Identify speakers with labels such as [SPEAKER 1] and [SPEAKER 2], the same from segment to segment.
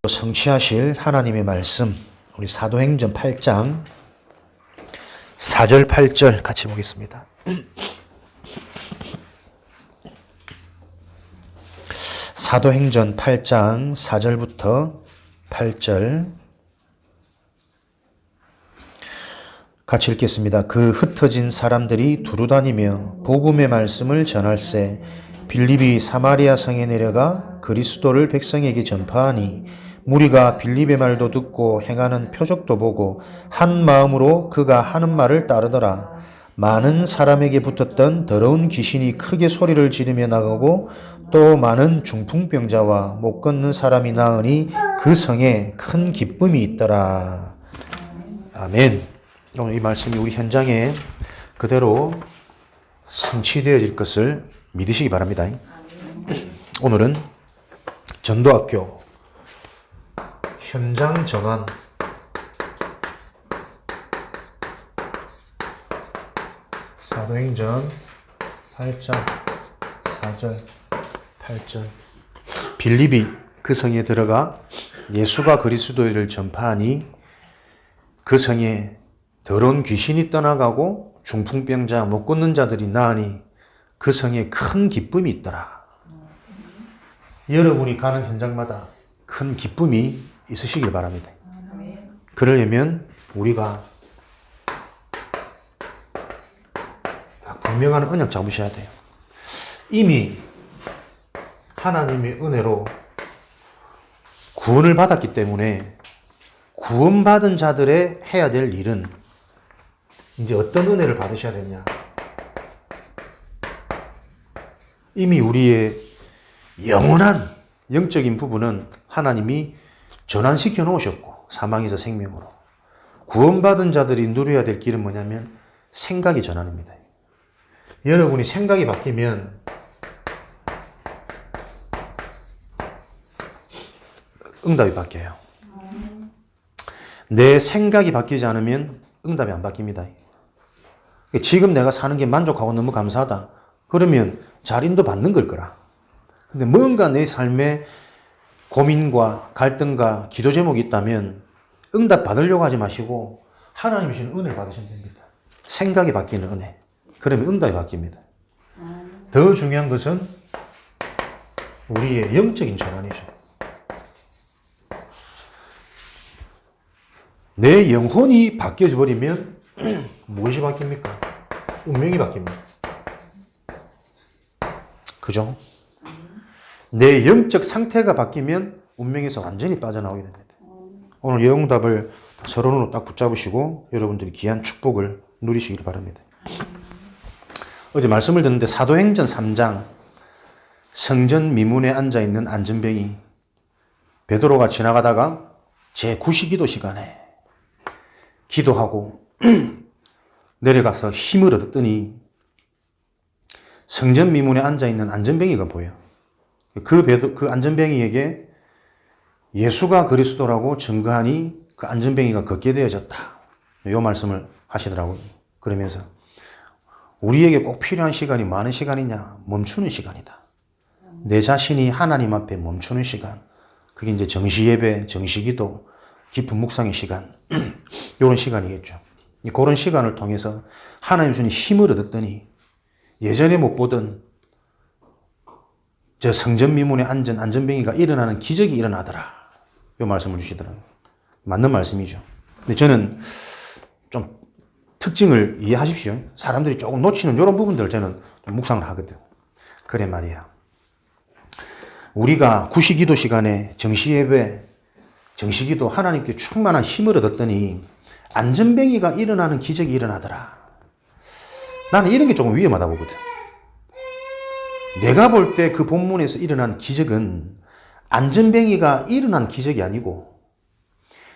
[SPEAKER 1] 성취하실 하나님의 말씀, 우리 사도행전 8장 4절 8절 같이 보겠습니다. 사도행전 8장 4절부터 8절 같이 읽겠습니다. 그 흩어진 사람들이 두루다니며 복음의 말씀을 전할세 빌립이 사마리아 성에 내려가 그리스도를 백성에게 전파하니 무리가 빌립의 말도 듣고 행하는 표적도 보고 한 마음으로 그가 하는 말을 따르더라. 많은 사람에게 붙었던 더러운 귀신이 크게 소리를 지르며 나가고 또 많은 중풍병자와 못 걷는 사람이 나으니 그 성에 큰 기쁨이 있더라. 아멘. 오늘 이 말씀이 우리 현장에 그대로 성취되어질 것을 믿으시기 바랍니다. 오늘은 전도학교 현장 전환 사도행전 8장 4절 8절 빌립이 그 성에 들어가 예수가 그리스도를 전파하니 그 성에 더러운 귀신이 떠나가고 중풍병자 못 걷는 자들이 나으니 그 성에 큰 기쁨이 있더라. 여러분이 가는 현장마다 큰 기쁨이 있으시길 바랍니다. 그러려면 우리가 분명한 언약 잡으셔야 돼요. 이미 하나님의 은혜로 구원을 받았기 때문에 구원받은 자들의 해야 될 일은 이제 어떤 은혜를 받으셔야 되냐. 이미 우리의 영원한 영적인 부분은 하나님이 전환시켜 놓으셨고 사망에서 생명으로 구원받은 자들이 누려야 될 길은 뭐냐면 생각의 전환입니다. 여러분이 생각이 바뀌면 응답이 바뀌어요. 내 생각이 바뀌지 않으면 응답이 안 바뀝니다. 지금 내가 사는 게 만족하고 너무 감사하다. 그러면 잘 인도받는 걸 거라. 근데 뭔가 내 삶에 고민과 갈등과 기도 제목이 있다면 응답 받으려고 하지 마시고 하나님이 주시는 은혜를 받으시면 됩니다. 생각이 바뀌는 은혜. 그러면 응답이 바뀝니다. 더 중요한 것은 우리의 영적인 전환이죠. 내 영혼이 바뀌어져 버리면 무엇이 바뀝니까? 운명이 바뀝니다. 그죠? 내 영적 상태가 바뀌면 운명에서 완전히 빠져나오게 됩니다. 오늘 영답을 서론으로 딱 붙잡으시고 여러분들이 귀한 축복을 누리시길 바랍니다. 어제 말씀을 듣는데 사도행전 3장 성전 미문에 앉아있는 안전병이 베드로가 지나가다가 제9시기도 시간에 기도하고 내려가서 힘을 얻었더니 성전 미문에 앉아있는 안전병이가 보여. 그 안전병이에게 예수가 그리스도라고 증거하니 그 안전병이가 걷게 되어졌다. 이 말씀을 하시더라고요. 그러면서 우리에게 꼭 필요한 시간이 많은 시간이냐? 멈추는 시간이다. 내 자신이 하나님 앞에 멈추는 시간. 그게 이제 정시예배, 정시기도, 깊은 묵상의 시간. 이런 시간이겠죠. 그런 시간을 통해서 하나님 주신 힘을 얻었더니 예전에 못 보던 저 성전 미문에 앉은 안전병이가 일어나는 기적이 일어나더라. 이 말씀을 주시더라고요. 맞는 말씀이죠. 근데 저는 좀 특징을 이해하십시오. 사람들이 조금 놓치는 이런 부분들 저는 좀 묵상을 하거든. 그래 말이야. 우리가 구시기도 시간에 정시예배, 정시기도 하나님께 충만한 힘을 얻었더니 안전병이가 일어나는 기적이 일어나더라. 나는 이런 게 조금 위험하다고 보거든. 내가 볼 때 그 본문에서 일어난 기적은 안전뱅이가 일어난 기적이 아니고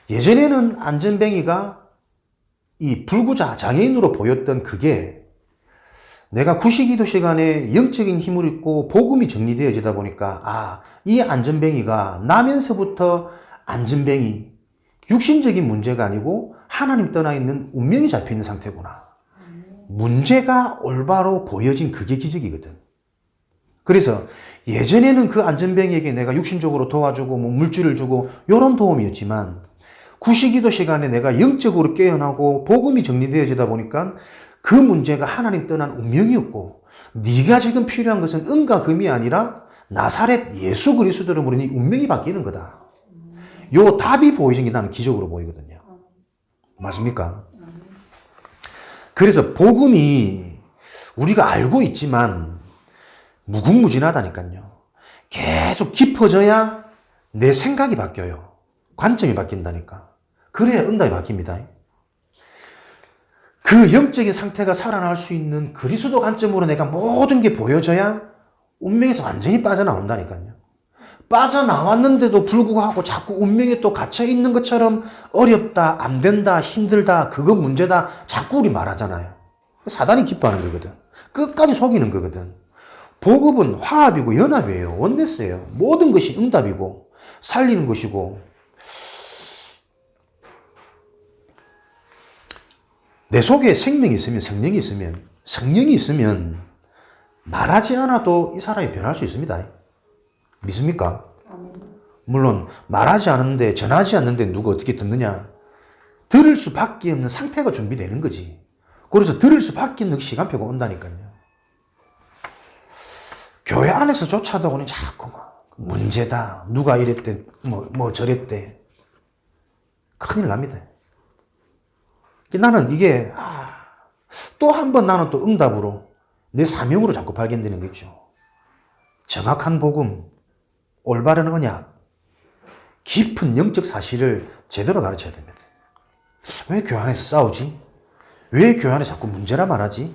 [SPEAKER 1] 예전에는 안전뱅이가 이 불구자 장애인으로 보였던 그게 내가 구시기도 시간에 영적인 힘을 입고 복음이 정리되어지다 보니까 이 안전뱅이가 나면서부터 안전뱅이 육신적인 문제가 아니고 하나님 떠나 있는 운명이 잡혀 있는 상태구나. 문제가 올바로 보여진 그게 기적이거든. 그래서 예전에는 그 안전뱅이에게 내가 육신적으로 도와주고 뭐 물질을 주고 이런 도움이었지만 구시기도 시간에 내가 영적으로 깨어나고 복음이 정리되어지다 보니까 그 문제가 하나님 떠난 운명이었고 네가 지금 필요한 것은 은과 금이 아니라 나사렛 예수 그리스도로 보니 네 운명이 바뀌는 거다. 요 답이 보이는 게 나는 기적으로 보이거든요. 맞습니까? 그래서 복음이 우리가 알고 있지만 무궁무진하다니까요. 계속 깊어져야 내 생각이 바뀌어요. 관점이 바뀐다니까. 그래야 응답이 바뀝니다. 그 영적인 상태가 살아날 수 있는 그리스도 관점으로 내가 모든 게 보여져야 운명에서 완전히 빠져나온다니까요. 빠져나왔는데도 불구하고 자꾸 운명에 또 갇혀 있는 것처럼 어렵다, 안 된다, 힘들다, 그거 문제다 자꾸 우리 말하잖아요. 사단이 기뻐하는 거거든. 끝까지 속이는 거거든. 복음은 화합이고 연합이에요. 원네스예요. 모든 것이 응답이고 살리는 것이고 내 속에 생명이 있으면 성령이 있으면 말하지 않아도 이 사람이 변할 수 있습니다. 믿습니까? 물론 말하지 않는데 전하지 않는데 누가 어떻게 듣느냐. 들을 수밖에 없는 상태가 준비되는 거지. 그래서 들을 수밖에 없는 시간표가 온다니까요. 교회 안에서조차도 그냥 자꾸 문제다. 누가 이랬대. 뭐 저랬대. 큰일 납니다. 나는 이게 또 한 번 나는 또 응답으로 내 사명으로 자꾸 발견되는 게 있죠. 정확한 복음, 올바른 언약, 깊은 영적 사실을 제대로 가르쳐야 됩니다. 왜 교회 안에서 싸우지? 왜 교회 안에 자꾸 문제라 말하지?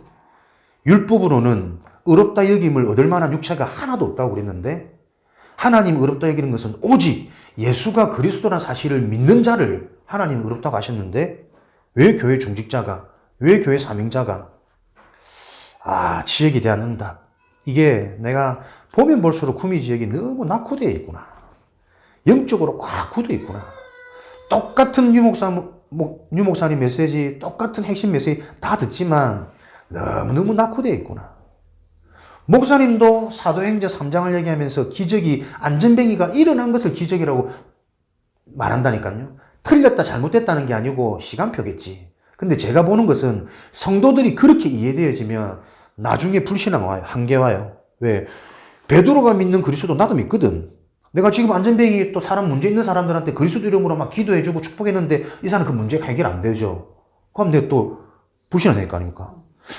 [SPEAKER 1] 율법으로는 의롭다 여김을 얻을 만한 육체가 하나도 없다고 그랬는데 하나님 의롭다 여기는 것은 오직 예수가 그리스도라는 사실을 믿는 자를 하나님 의롭다고 하셨는데 왜 교회 중직자가, 왜 교회 사명자가 지역에 대한 응답. 이게 내가 보면 볼수록 구미 지역이 너무 낙후되어 있구나. 영적으로 꽉 굳어 있구나. 똑같은 유목사님 메시지, 똑같은 핵심 메시지 다 듣지만 너무너무 낙후되어 있구나. 목사님도 사도행전 3장을 얘기하면서 기적이 안전뱅이가 일어난 것을 기적이라고 말한다니까요. 틀렸다 잘못됐다는 게 아니고 시간표겠지. 근데 제가 보는 것은 성도들이 그렇게 이해되어지면 나중에 불신앙 와요. 한계 와요. 왜? 베드로가 믿는 그리스도 나도 믿거든. 내가 지금 안전뱅이 또 사람 문제 있는 사람들한테 그리스도 이름으로 막 기도해주고 축복했는데 이 사람 그 문제가 해결 안 되죠. 그럼 내가 또 불신앙 될 거 아닙니까?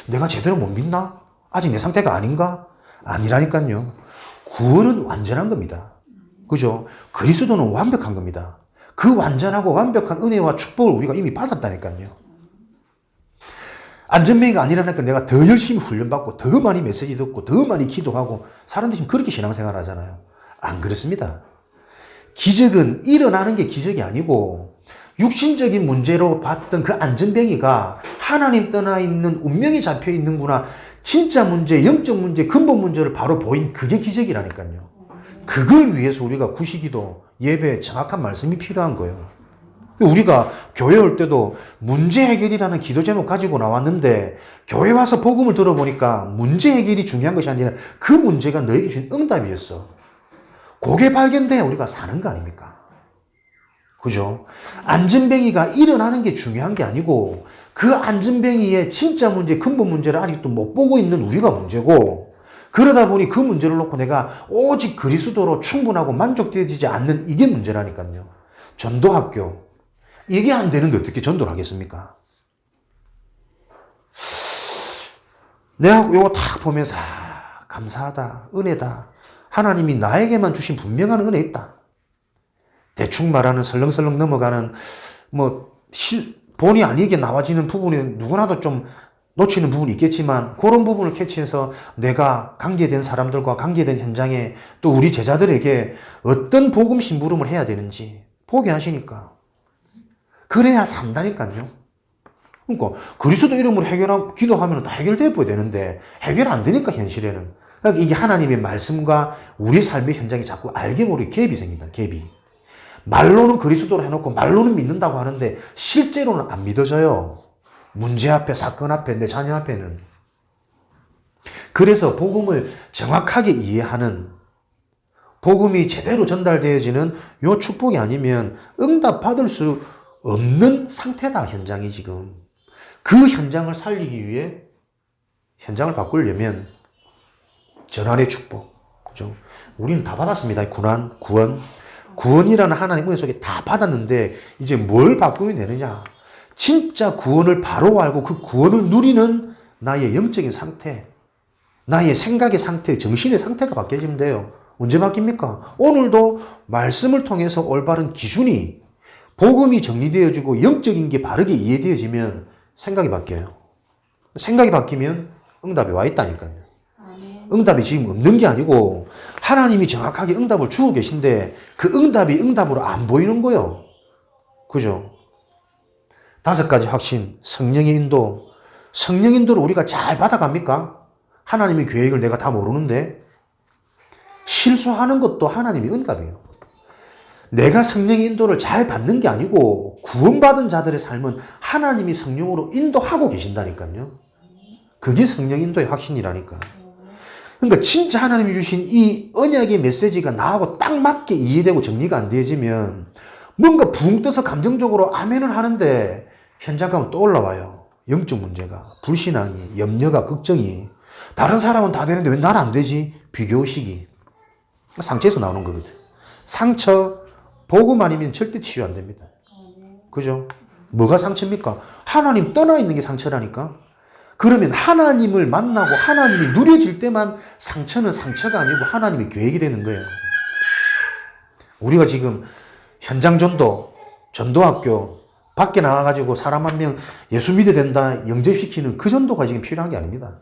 [SPEAKER 1] 내가 제대로 못 믿나? 아직 내 상태가 아닌가? 아니라니까요. 구원은 완전한 겁니다. 그죠? 그리스도는 완벽한 겁니다. 그 완전하고 완벽한 은혜와 축복을 우리가 이미 받았다니까요. 안전뱅이가 아니라니까 내가 더 열심히 훈련받고 더 많이 메시지 듣고 더 많이 기도하고 사람들이 지금 그렇게 신앙생활 하잖아요. 안 그렇습니다. 기적은 일어나는 게 기적이 아니고 육신적인 문제로 봤던 그 안전뱅이가 하나님 떠나 있는 운명이 잡혀 있는구나. 진짜 문제, 영적 문제, 근본 문제를 바로 보인 그게 기적이라니까요. 그걸 위해서 우리가 구시기도 예배 정확한 말씀이 필요한 거예요. 우리가 교회 올 때도 문제 해결이라는 기도 제목 가지고 나왔는데 교회 와서 복음을 들어보니까 문제 해결이 중요한 것이 아니라 그 문제가 너에게 준 응답이었어. 그게 발견돼야 우리가 사는 거 아닙니까? 그죠? 안전뱅이가 일어나는 게 중요한 게 아니고 그 안전뱅이의 진짜 문제, 근본 문제를 아직도 못 보고 있는 우리가 문제고 그러다 보니 그 문제를 놓고 내가 오직 그리스도로 충분하고 만족되어지지 않는 이게 문제라니까요. 전도학교. 이게 안 되는데 어떻게 전도를 하겠습니까? 내가 이거 다 보면서 감사하다, 은혜다. 하나님이 나에게만 주신 분명한 은혜 있다. 대충 말하는 설렁설렁 넘어가는 본의 아니게 나와지는 부분이 누구나도 좀 놓치는 부분이 있겠지만 그런 부분을 캐치해서 내가 관계된 사람들과 관계된 현장에 또 우리 제자들에게 어떤 복음 심부름을 해야 되는지 보게 하시니까 그래야 산다니까요. 그러니까 그리스도 이름으로 기도하면 다 해결돼 보야 되는데 해결 안 되니까 현실에는. 그러니까 이게 하나님의 말씀과 우리 삶의 현장이 자꾸 알게 모르게 갭이 생긴다. 갭이. 말로는 그리스도로 해놓고 말로는 믿는다고 하는데 실제로는 안 믿어져요. 문제 앞에, 사건 앞에, 내 자녀 앞에는. 그래서 복음을 정확하게 이해하는 복음이 제대로 전달되어지는 요 축복이 아니면 응답받을 수 없는 상태다, 현장이 지금. 그 현장을 살리기 위해 현장을 바꾸려면 전환의 축복. 그죠? 우리는 다 받았습니다. 구원. 구원이라는 하나님의 은혜 속에 다 받았는데 이제 뭘 바꾸게 되느냐? 진짜 구원을 바로 알고 그 구원을 누리는 나의 영적인 상태, 나의 생각의 상태, 정신의 상태가 바뀌어지면 돼요. 언제 바뀝니까? 오늘도 말씀을 통해서 올바른 기준이, 복음이 정리되어지고 영적인 게 바르게 이해되어지면 생각이 바뀌어요. 생각이 바뀌면 응답이 와 있다니까요. 응답이 지금 없는 게 아니고 하나님이 정확하게 응답을 주고 계신데 그 응답이 응답으로 안 보이는 거예요. 그죠? 5가지 확신, 성령의 인도. 성령 인도를 우리가 잘 받아갑니까? 하나님의 계획을 내가 다 모르는데 실수하는 것도 하나님의 응답이에요. 내가 성령의 인도를 잘 받는 게 아니고 구원받은 자들의 삶은 하나님이 성령으로 인도하고 계신다니까요. 그게 성령 인도의 확신이라니까. 그러니까 진짜 하나님이 주신 이 언약의 메시지가 나하고 딱 맞게 이해되고 정리가 안 되어지면 뭔가 붕 떠서 감정적으로 아멘을 하는데 현장 가면 또 올라와요. 영적 문제가, 불신앙이, 염려가, 걱정이. 다른 사람은 다 되는데 왜 나는 안 되지? 비교의식이. 상처에서 나오는 거거든. 상처, 복음 아니면 절대 치유 안 됩니다. 그죠? 뭐가 상처입니까? 하나님 떠나 있는 게 상처라니까. 그러면 하나님을 만나고 하나님이 누려질 때만 상처는 상처가 아니고 하나님의 계획이 되는 거예요. 우리가 지금 현장 전도, 전도학교, 밖에 나가가지고 사람 한 명 예수 믿어야 된다, 영접시키는 그 전도가 지금 필요한 게 아닙니다.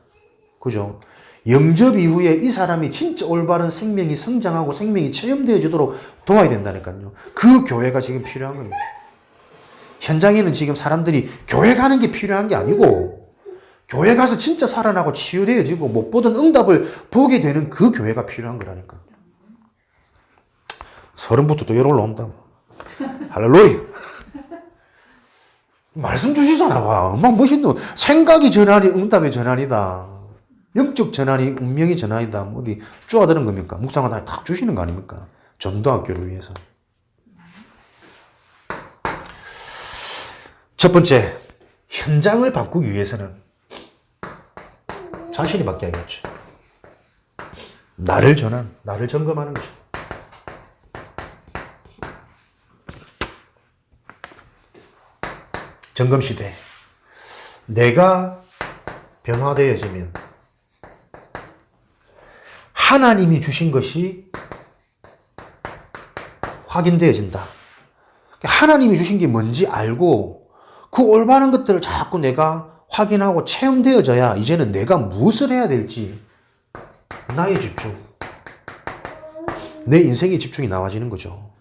[SPEAKER 1] 그죠? 영접 이후에 이 사람이 진짜 올바른 생명이 성장하고 생명이 체험되어지도록 도와야 된다니까요. 그 교회가 지금 필요한 겁니다. 현장에는 지금 사람들이 교회 가는 게 필요한 게 아니고 교회 가서 진짜 살아나고 치유되어지고 못 보던 응답을 보게 되는 그 교회가 필요한 거라니까요. 서른부터 또 열 올라온다. 할렐루야. 말씀 주시잖아. 와, 얼마나 멋있노. 생각이 전환이 응답의 전환이다. 영적 전환이 운명의 전환이다. 뭐 어디 쪼아드는 겁니까? 묵상하다 탁 주시는 거 아닙니까? 전도학교를 위해서. 첫 번째, 현장을 바꾸기 위해서는 자신이 바뀌어야겠죠. 나를 점검하는 것입니다. 점검시대. 내가 변화되어지면 하나님이 주신 것이 확인되어진다. 하나님이 주신 게 뭔지 알고 그 올바른 것들을 자꾸 내가 확인하고 체험되어져야 이제는 내가 무엇을 해야 될지 나의 집중, 내 인생의 집중이 나와지는 거죠.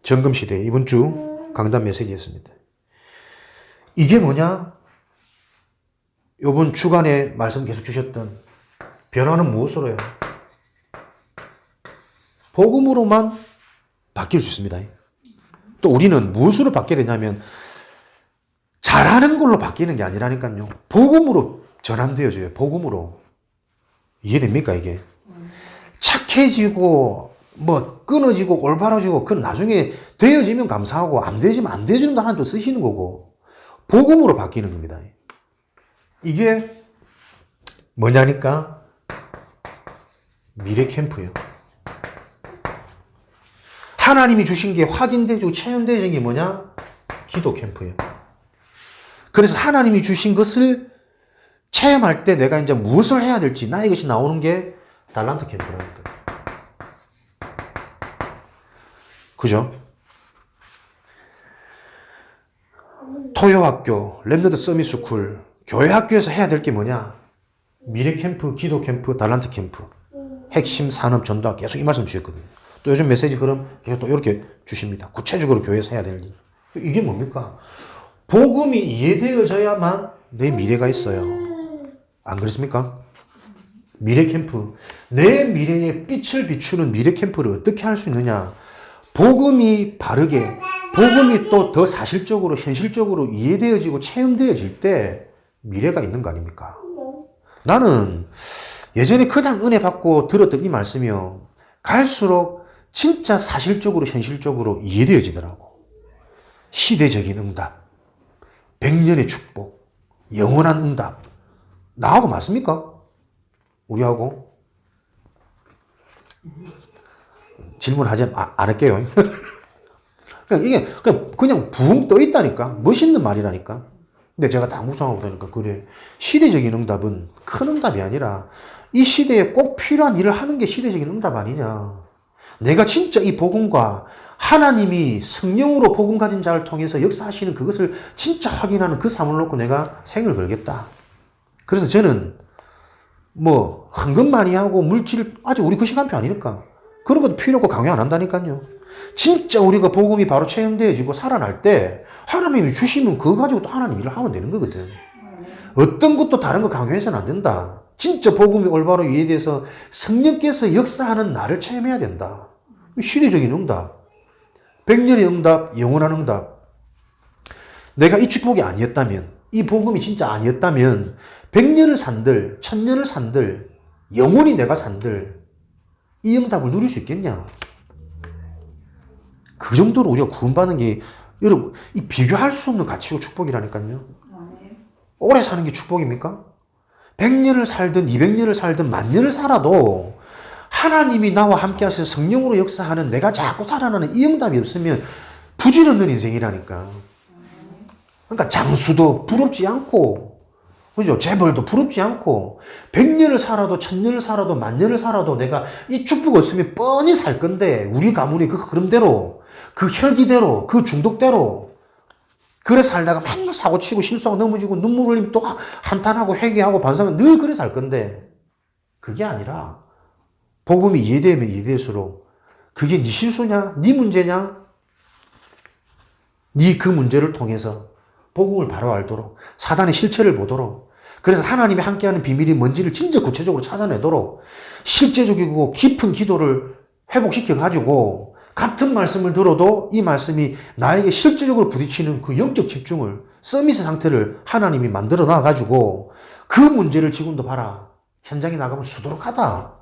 [SPEAKER 1] 점검시대 이번 주 강단 메시지였습니다. 이게 뭐냐? 이번 주간에 말씀 계속 주셨던 변화는 무엇으로 해요? 복음으로만 바뀔 수 있습니다. 또 우리는 무엇으로 바뀌게 되냐면 잘하는 걸로 바뀌는 게 아니라니까요. 복음으로 전환되어져요. 복음으로. 이해됩니까 이게? 착해지고 뭐 끊어지고 올바라지고 그건 나중에 되어지면 감사하고 안 되지면 안 되어지는 거 하나 또 쓰시는 거고 복음으로 바뀌는 겁니다. 이게 뭐냐니까 미래 캠프예요. 하나님이 주신 게 확인되고 체험되는 게 뭐냐? 기도 캠프예요. 그래서 하나님이 주신 것을 체험할 때 내가 이제 무엇을 해야 될지 나의 것이 나오는 게 달란트 캠프라니까. 그죠? 토요학교, 랩너드 서밋스쿨, 교회 학교에서 해야 될 게 뭐냐? 미래 캠프, 기도 캠프, 달란트 캠프, 핵심 산업 전도학 계속 이 말씀 주셨거든요. 또 요즘 메시지 흐름 계속 또 이렇게 주십니다. 구체적으로 교회에서 해야 될 일. 이게 뭡니까? 복음이 이해되어져야만 내 미래가 있어요. 안 그렇습니까? 미래 캠프. 내 미래에 빛을 비추는 미래 캠프를 어떻게 할 수 있느냐? 복음이 바르게, 복음이 또 더 사실적으로, 현실적으로 이해되어지고 체험되어질 때 미래가 있는 거 아닙니까? 나는 예전에 그냥 은혜 받고 들었던 이 말씀이요. 갈수록 진짜 사실적으로 현실적으로 이해되어지더라고. 시대적인 응답, 100년의 축복, 영원한 응답. 나하고 맞습니까? 우리하고? 질문하지 안 할게요. 이게 그냥 붕 떠 있다니까. 멋있는 말이라니까. 근데 제가 다 묵상하고 보니까 그래. 시대적인 응답은 큰 응답이 아니라 이 시대에 꼭 필요한 일을 하는 게 시대적인 응답 아니냐. 내가 진짜 이 복음과 하나님이 성령으로 복음 가진 자를 통해서 역사하시는 그것을 진짜 확인하는 그 삶을 놓고 내가 생을 걸겠다. 그래서 저는 뭐 헌금 많이 하고 물질 아직 우리 그 시간표 아니니까 그런 것도 필요 없고 강요 안 한다니까요. 진짜 우리가 복음이 바로 체험되어지고 살아날 때 하나님이 주시면 그거 가지고 또 하나님 일을 하면 되는 거거든. 어떤 것도 다른 거 강요해서는 안 된다. 진짜 복음이 올바로 이해돼서 성령께서 역사하는 나를 체험해야 된다. 시대적인 응답, 100년의 응답, 영원한 응답. 내가 이 축복이 아니었다면, 이 복음이 진짜 아니었다면 100년을 산들, 1000년을 산들, 영원히 내가 산들 이 응답을 누릴 수 있겠냐? 그 정도로 우리가 구원받는 게 여러분 이 비교할 수 없는 가치고 축복이라니까요. 오래 사는 게 축복입니까? 100년을 살든 200년을 살든 10,000년을 살아도 하나님이 나와 함께 하셔서 성령으로 역사하는 내가 자꾸 살아나는 이 응답이 없으면 부질없는 인생이라니까. 그러니까 장수도 부럽지 않고, 그죠? 재벌도 부럽지 않고, 100년을 살아도 1000년을 살아도 10,000년을 살아도 내가 이 축복 없으면 뻔히 살 건데, 우리 가문이 그 흐름대로, 그 혈기대로, 그 중독대로, 그래 살다가 맨날 사고치고 실수하고 넘어지고 눈물 흘리면 또 한탄하고 회개하고 반성하고 늘 그래 살 건데, 그게 아니라, 복음이 이해되면 이해될수록 그게 네 실수냐? 네 문제냐? 네 그 문제를 통해서 복음을 바로 알도록 사단의 실체를 보도록 그래서 하나님이 함께하는 비밀이 뭔지를 진짜 구체적으로 찾아내도록 실제적이고 깊은 기도를 회복시켜가지고 같은 말씀을 들어도 이 말씀이 나에게 실제적으로 부딪히는 그 영적 집중을 서밋 상태를 하나님이 만들어 놔가지고 그 문제를 지금도 봐라. 현장에 나가면 수두룩하다.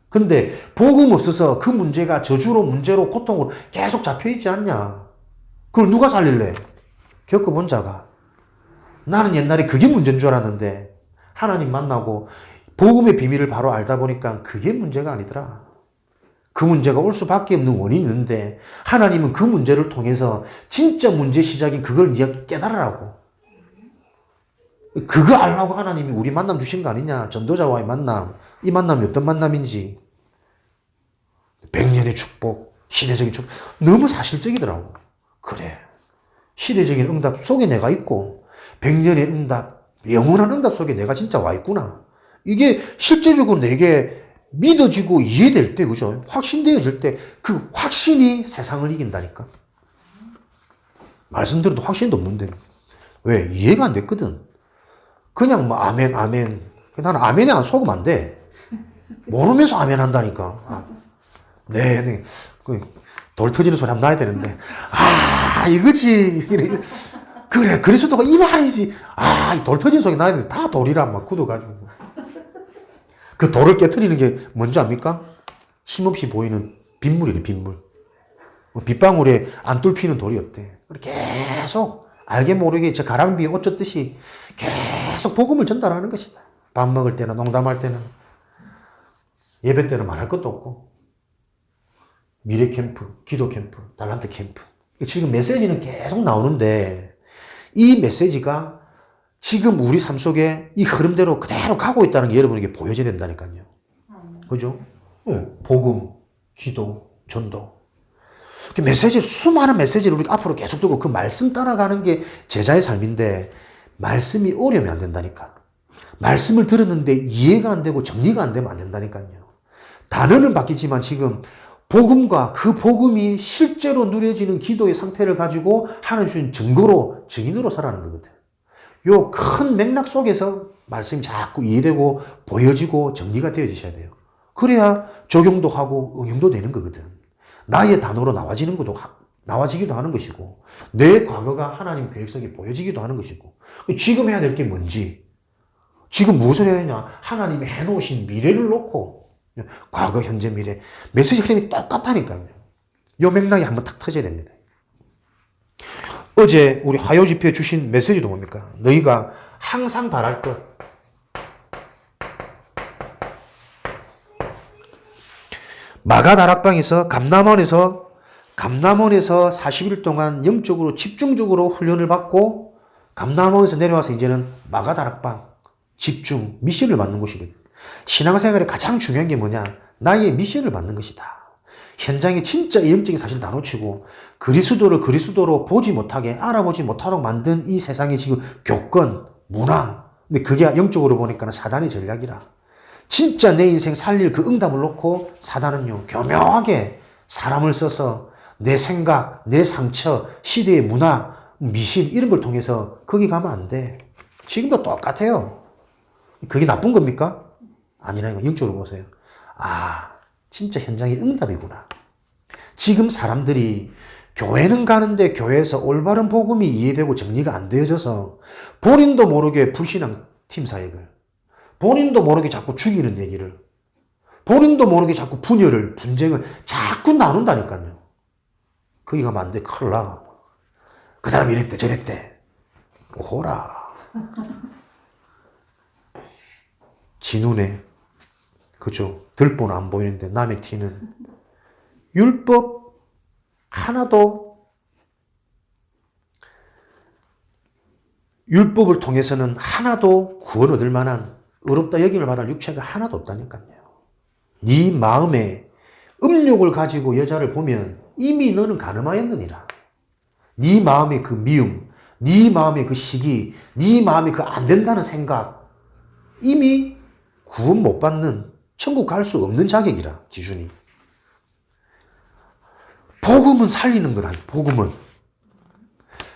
[SPEAKER 1] 근데 복음 없어서 그 문제가 저주로 문제로 고통으로 계속 잡혀있지 않냐. 그걸 누가 살릴래? 겪어본 자가. 나는 옛날에 그게 문제인 줄 알았는데 하나님 만나고 복음의 비밀을 바로 알다 보니까 그게 문제가 아니더라. 그 문제가 올 수밖에 없는 원인이 있는데 하나님은 그 문제를 통해서 진짜 문제 시작인 그걸 네가 깨달으라고. 그거 알라고 하나님이 우리 만남 주신 거 아니냐. 전도자와의 만남. 이 만남이 어떤 만남인지 100년의 축복, 시대적인 축복 너무 사실적이더라고. 그래. 시대적인 응답 속에 내가 있고 100년의 응답, 영원한 응답 속에 내가 진짜 와 있구나. 이게 실제적으로 내게 믿어지고 이해될 때, 그죠? 확신되어질 때 그 확신이 세상을 이긴다니까. 말씀드려도 확신도 없는데. 왜? 이해가 안 됐거든. 그냥 뭐 아멘, 아멘. 나는 아멘에 안 속으면 안 돼. 모르면서 아멘 한다니까. 네. 돌 터지는 소리 한번 나야 되는데. 이거지. 그래, 그리스도가 이 말이지. 이 돌 터지는 소리 나야 되는데 다 돌이란 막 굳어가지고. 그 돌을 깨트리는 게 뭔지 압니까? 힘없이 보이는 빗물이래, 빗물. 빗방울에 안 뚫히는 돌이 없대. 계속 알게 모르게 저 가랑비에 옷 젖듯이 계속 복음을 전달하는 것이다. 밥 먹을 때나 농담할 때는. 예배 때는 말할 것도 없고. 미래 캠프, 기도 캠프, 달란트 캠프. 지금 메시지는 계속 나오는데 이 메시지가 지금 우리 삶 속에 이 흐름대로 그대로 가고 있다는 게 여러분에게 보여져야 된다니까요. 그죠? 복음, 기도, 전도. 메시지, 수많은 메시지를 우리가 앞으로 계속 두고 그 말씀 따라가는 게 제자의 삶인데 말씀이 어려우면 안 된다니까. 말씀을 들었는데 이해가 안 되고 정리가 안 되면 안 된다니까요. 단어는 바뀌지만 지금 복음과 그 복음이 실제로 누려지는 기도의 상태를 가지고 하나님 주신 증거로, 증인으로 살아가는 거거든. 요 큰 맥락 속에서 말씀이 자꾸 이해되고 보여지고 정리가 되어지셔야 돼요. 그래야 적용도 하고 응용도 되는 거거든. 나의 단어로 나와지기도 하는 것이고, 내 과거가 하나님 계획성이 보여지기도 하는 것이고, 지금 해야 될 게 뭔지, 지금 무엇을 해야 되냐, 하나님이 해놓으신 미래를 놓고, 과거, 현재, 미래, 메시지 흐름이 똑같다니까요. 요 맥락이 한번 탁 터져야 됩니다. 어제 우리 화요 집회에 주신 메시지도 뭡니까? 너희가 항상 바랄 것. 마가다락방에서 감남원에서 40일 동안 영적으로 집중적으로 훈련을 받고 감남원에서 내려와서 이제는 마가다락방 집중 미션을 받는 곳이거든요. 신앙생활에 가장 중요한 게 뭐냐? 나의 미션을 받는 것이다. 현장에 진짜 영적인 사실 다 놓치고 그리스도를 그리스도로 보지 못하게 알아보지 못하도록 만든 이 세상의 지금 교권, 문화. 근데 그게 영적으로 보니까는 사단의 전략이라. 진짜 내 인생 살릴 그 응답을 놓고 사단은요, 교묘하게 사람을 써서 내 생각, 내 상처, 시대의 문화, 미신 이런 걸 통해서 거기 가면 안 돼. 지금도 똑같아요. 그게 나쁜 겁니까? 아니라는 거 영적으로 보세요. 아, 진짜 현장의 응답이구나. 지금 사람들이 교회는 가는데 교회에서 올바른 복음이 이해되고 정리가 안 되어져서 본인도 모르게 불신앙 팀 사역을, 본인도 모르게 자꾸 죽이는 얘기를, 본인도 모르게 자꾸 분열을, 분쟁을 자꾸 나눈다니까요. 거기 가면 안 돼. 큰일 나. 그 사람이 이랬대 저랬대. 오호라. 지 눈에 그죠? 들보는 안 보이는데 남의 티는. 율법 하나도, 율법을 통해서는 하나도 구원 얻을 만한 의롭다 여김을 받을 육체가 하나도 없다니까요. 네 마음에 음욕을 가지고 여자를 보면 이미 너는 간음하였느니라. 네 마음의 그 미움, 네 마음의 그 시기, 네 마음의 그 안 된다는 생각, 이미 구원 못 받는, 천국 갈 수 없는 자격이라, 기준이. 복음은 살리는 거다. 복음은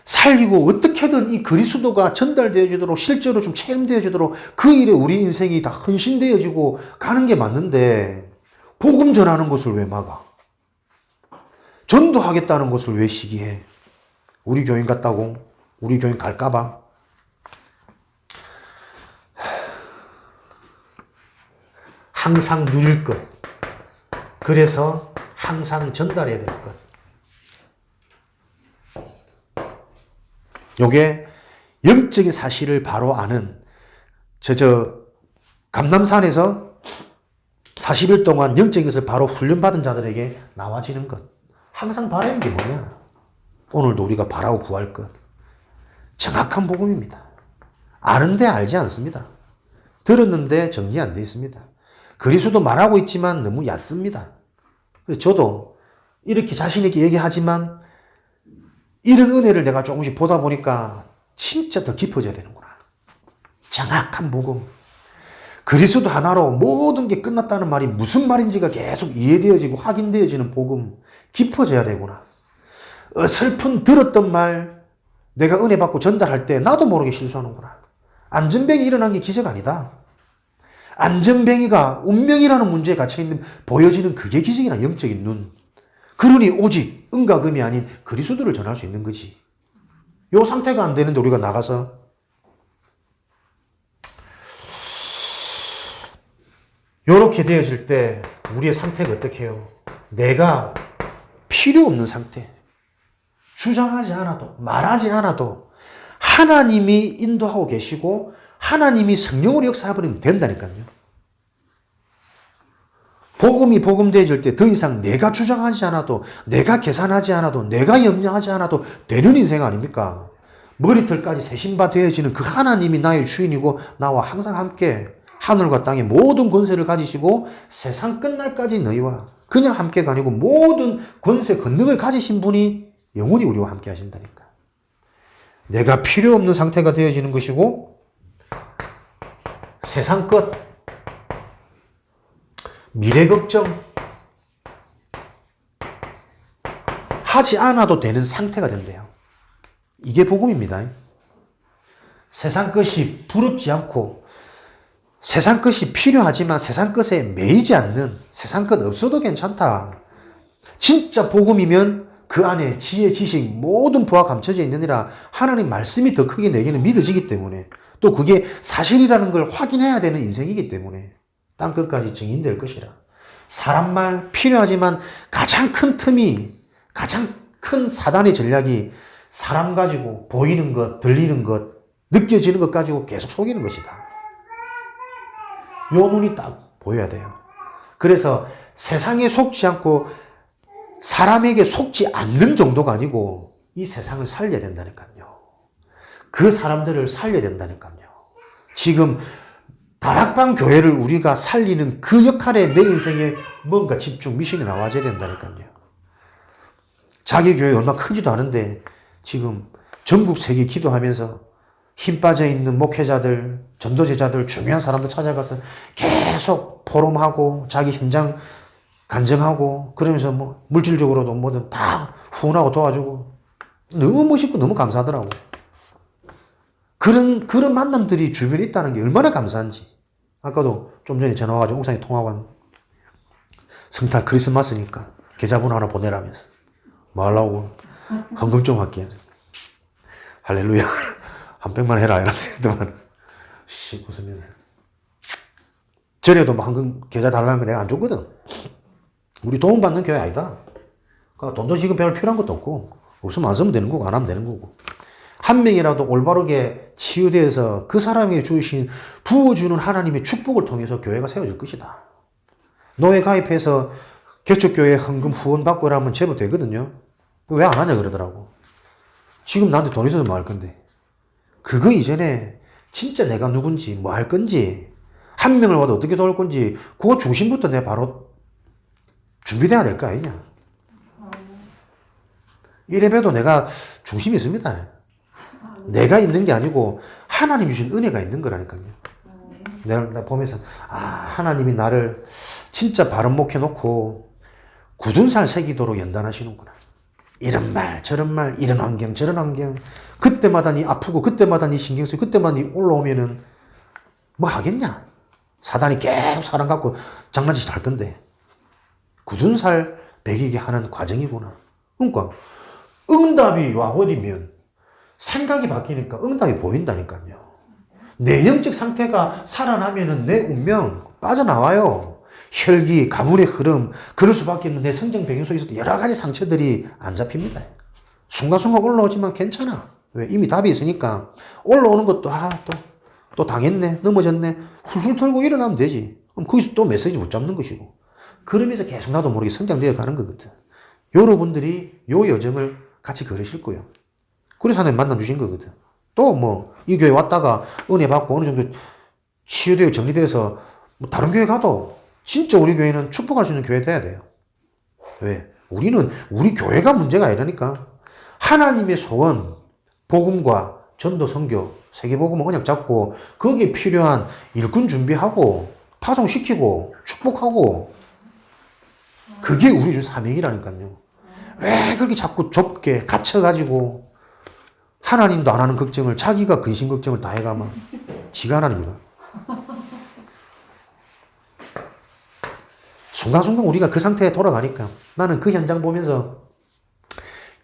[SPEAKER 1] 살리고 어떻게든 이 그리스도가 전달되어지도록 실제로 좀 체험되어지도록 그 일에 우리 인생이 다 헌신되어지고 가는 게 맞는데 복음 전하는 것을 왜 막아? 전도하겠다는 것을 왜 시기해? 우리 교인 같다고? 우리 교인 갈까봐? 항상 누릴 것. 그래서 항상 전달해야 될 것. 요게 영적인 사실을 바로 아는 감남산에서 40일 동안 영적인 것을 바로 훈련받은 자들에게 나와지는 것. 항상 바라는 게 뭐냐? 오늘도 우리가 바라고 구할 것. 정확한 복음입니다. 아는데 알지 않습니다. 들었는데 정리 안 돼 있습니다. 그리스도 말하고 있지만 너무 얕습니다. 그래서 저도 이렇게 자신 있게 얘기하지만 이런 은혜를 내가 조금씩 보다 보니까 진짜 더 깊어져야 되는구나. 정확한 복음. 그리스도 하나로 모든 게 끝났다는 말이 무슨 말인지가 계속 이해되어지고 확인되어지는 복음. 깊어져야 되구나. 어설픈 들었던 말 내가 은혜 받고 전달할 때 나도 모르게 실수하는구나. 안전뱅이 일어난 게 기적 아니다. 안전뱅이가 운명이라는 문제에 갇혀있는 보여지는 그게 기적이나 영적인 눈. 그러니 오직 은과 금이 아닌 그리스도를 전할 수 있는 거지. 요 상태가 안 되는데 우리가 나가서 요렇게 되어질 때 우리의 상태가 어떻게 해요? 내가 필요 없는 상태. 주장하지 않아도, 말하지 않아도 하나님이 인도하고 계시고 하나님이 성령으로 역사해버리면 된다니까요. 복음이 복음되어질 때 더 이상 내가 주장하지 않아도, 내가 계산하지 않아도, 내가 염려하지 않아도 되는 인생 아닙니까? 머리털까지 새신바 되어지는 그 하나님이 나의 주인이고 나와 항상 함께 하늘과 땅의 모든 권세를 가지시고 세상 끝날까지 너희와 그냥 함께가 아니고 모든 권세, 권능을 가지신 분이 영원히 우리와 함께 하신다니까. 내가 필요 없는 상태가 되어지는 것이고 세상 것, 미래 걱정 하지 않아도 되는 상태가 된대요. 이게 복음입니다. 세상 것이 부럽지 않고 세상 것이 필요하지만 세상 것에 매이지 않는, 세상 것 없어도 괜찮다. 진짜 복음이면 그 안에 지혜, 지식, 모든 부가 감춰져 있느니라 하나님 말씀이 더 크게 내게는 믿어지기 때문에 또 그게 사실이라는 걸 확인해야 되는 인생이기 때문에 땅끝까지 증인될 것이라. 사람 말 필요하지만 가장 큰 틈이 가장 큰 사단의 전략이 사람 가지고 보이는 것, 들리는 것, 느껴지는 것 가지고 계속 속이는 것이다. 요 눈이 딱 보여야 돼요. 그래서 세상에 속지 않고 사람에게 속지 않는 정도가 아니고 이 세상을 살려야 된다니까요. 그 사람들을 살려야 된다니까요. 지금 다락방 교회를 우리가 살리는 그 역할에 내 인생에 뭔가 집중 미션이 나와야 된다니까요. 자기 교회 얼마 크지도 않은데 지금 전국 세계 기도하면서 힘 빠져 있는 목회자들, 전도제자들, 중요한 사람들 찾아가서 계속 포럼하고 자기 현장 간증하고 그러면서 뭐 물질적으로도 뭐든 다 후원하고 도와주고 너무 멋있고 너무 감사하더라고. 그런 만남들이 주변에 있다는 게 얼마나 감사한지. 아까도 좀 전에 전화 와가지고 옥상에 통화하고 한 성탄 크리스마스니까 계좌번호 하나 보내라면서 뭐 하려고 헌금 좀 할게. 할렐루야. 한 100만 해라 이러면서 했더만 씩 웃으면서 전에도 뭐 헌금 계좌 달라는 거 내가 안 줬거든. 우리 도움 받는 교회 아니다. 그러니까 돈도 지금 배울 필요한 것도 없고 없으면 안 쓰면 되는 거고 안 하면 되는 거고 한 명이라도 올바르게 치유되어서 그 사람에게 주신 부어주는 하나님의 축복을 통해서 교회가 세워질 것이다. 노예 가입해서 개척교회 헌금 후원 받고 이러면 제법 되거든요. 왜 안 하냐 그러더라고. 지금 나한테 돈 있어서 뭐 할 건데. 그거 이전에 진짜 내가 누군지 뭐 할 건지 한 명을 와도 어떻게 도울 건지 그거 중심부터 내가 바로 준비돼야 될 거 아니냐. 이래봬도 내가 중심이 있습니다. 내가 있는 게 아니고 하나님 주신 은혜가 있는 거라니까요. 내가 보면서 하나님이 나를 진짜 바른 목해 놓고 굳은 살 새기도록 연단하시는구나. 이런 말 저런 말 이런 환경 저런 환경 그때마다 니 아프고 그때마다 니 신경 쓰고 그때마다 니 올라오면은 뭐 하겠냐. 사단이 계속 사람 갖고 장난짓 할 건데 굳은 살 배기게 하는 과정이구나. 그러니까 응답이 와버리면 생각이 바뀌니까 응답이 보인다니까요. 내 영적 상태가 살아나면은 내 운명 빠져나와요. 혈기, 가문의 흐름, 그럴 수밖에 없는 내 성장 배경 속에 있어도 여러 가지 상처들이 안 잡힙니다. 순간순간 올라오지만 괜찮아. 왜? 이미 답이 있으니까. 올라오는 것도, 또 당했네, 넘어졌네, 훌훌 털고 일어나면 되지. 그럼 거기서 또 메시지 못 잡는 것이고. 그러면서 계속 나도 모르게 성장되어 가는 거거든. 여러분들이 요 여정을 같이 걸으실 거예요. 그래서 하나님 만남 주신 거거든. 또 뭐, 이 교회 왔다가 은혜 받고 어느 정도 치유되어 정리돼서 뭐 다른 교회 가도 진짜 우리 교회는 축복할 수 있는 교회 돼야 돼요. 왜? 우리 교회가 문제가 아니라니까. 하나님의 소원, 복음과 전도, 선교, 세계복음 언약 잡고 거기에 필요한 일꾼 준비하고 파송시키고 축복하고 그게 우리 주 사명이라니까요. 왜 그렇게 자꾸 좁게 갇혀가지고 하나님도 안 하는 걱정을 자기가 근심 걱정을 다 해가면 지가 하나님이다. 순간순간 우리가 그 상태에 돌아가니까 나는 그 현장 보면서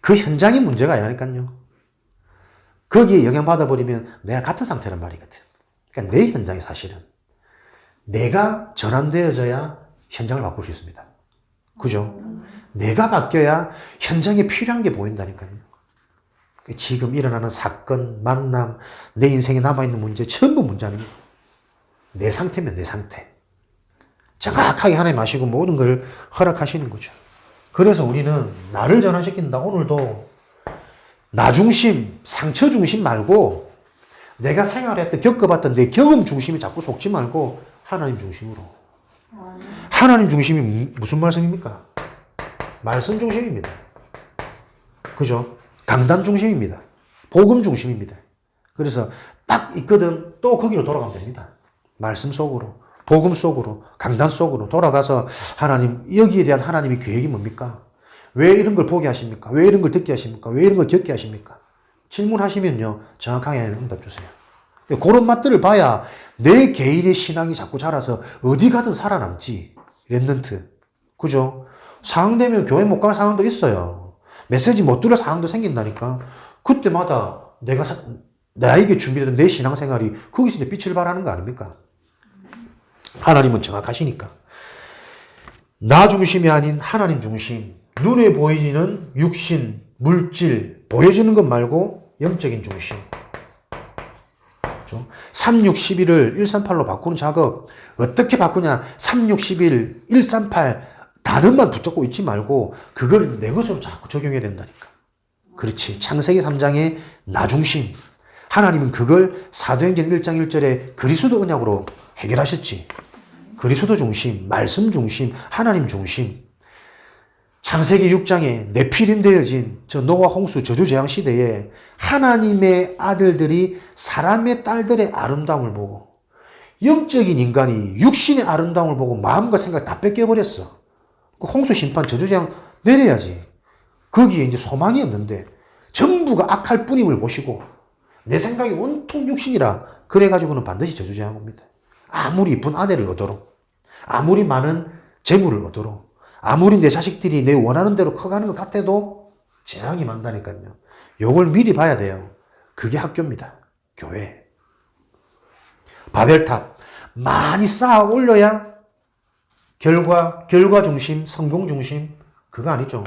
[SPEAKER 1] 그 현장이 문제가 아니라니까요. 거기에 영향받아버리면 내가 같은 상태란 말이거든. 그러니까 내 현장이 사실은 내가 전환되어져야 현장을 바꿀 수 있습니다. 그죠? 내가 바뀌어야 현장에 필요한 게 보인다니까요. 지금 일어나는 사건, 만남, 내 인생에 남아있는 문제 전부 문제 아닙니까? 내 상태면 내 상태. 정확하게 하나님 아시고 모든 걸 허락하시는 거죠. 그래서 우리는 나를 전환시킨다. 오늘도 나 중심, 상처 중심 말고 내가 생활했던, 겪어봤던 내 경험 중심에 자꾸 속지 말고 하나님 중심으로. 하나님 중심이 무슨 말씀입니까? 말씀 중심입니다. 그죠? 강단 중심입니다. 복음 중심입니다. 그래서 딱 있거든. 또 거기로 돌아가면 됩니다. 말씀 속으로, 복음 속으로, 강단 속으로 돌아가서 하나님, 여기에 대한 하나님의 계획이 뭡니까? 왜 이런 걸 보게 하십니까? 왜 이런 걸 듣게 하십니까? 왜 이런 걸 겪게 하십니까? 질문하시면요, 정확하게 응답 주세요. 그런 맛들을 봐야 내 개인의 신앙이 자꾸 자라서 어디 가든 살아남지. 랩넌트. 그죠? 상황되면 교회 못 갈 상황도 있어요. 메시지 못 들을 상황도 생긴다니까. 그때마다 나에게 준비된 내 신앙생활이 거기서 이제 빛을 발하는 거 아닙니까? 하나님은 정확하시니까. 나 중심이 아닌 하나님 중심. 눈에 보이는 육신, 물질, 보여지는 것 말고 영적인 중심. 3, 6, 11을 138로 바꾸는 작업. 어떻게 바꾸냐? 3, 6, 11, 138 단어만 붙잡고 있지 말고 그걸 내 것으로 자꾸 적용해야 된다니까. 그렇지. 창세기 3장의 나 중심. 하나님은 그걸 사도행전 1장 1절에 그리스도 언약으로 해결하셨지. 그리스도 중심, 말씀 중심, 하나님 중심. 창세기 6장에 네피림 되어진 저 노아 홍수 저주재앙 시대에 하나님의 아들들이 사람의 딸들의 아름다움을 보고 영적인 인간이 육신의 아름다움을 보고 마음과 생각 다 뺏겨버렸어. 그 홍수 심판 저주재앙 내려야지. 거기에 이제 소망이 없는데 전부가 악할 뿐임을 보시고 내 생각이 온통 육신이라 그래가지고는 반드시 저주재앙 옵니다. 아무리 이쁜 아내를 얻어도 아무리 많은 재물을 얻어도 아무리 내 자식들이 내 원하는 대로 커가는 것 같아도 재앙이 만다니까요. 요걸 미리 봐야 돼요. 그게 학교입니다. 교회. 바벨탑 많이 쌓아 올려야 결과 중심, 성공 중심 그거 아니죠.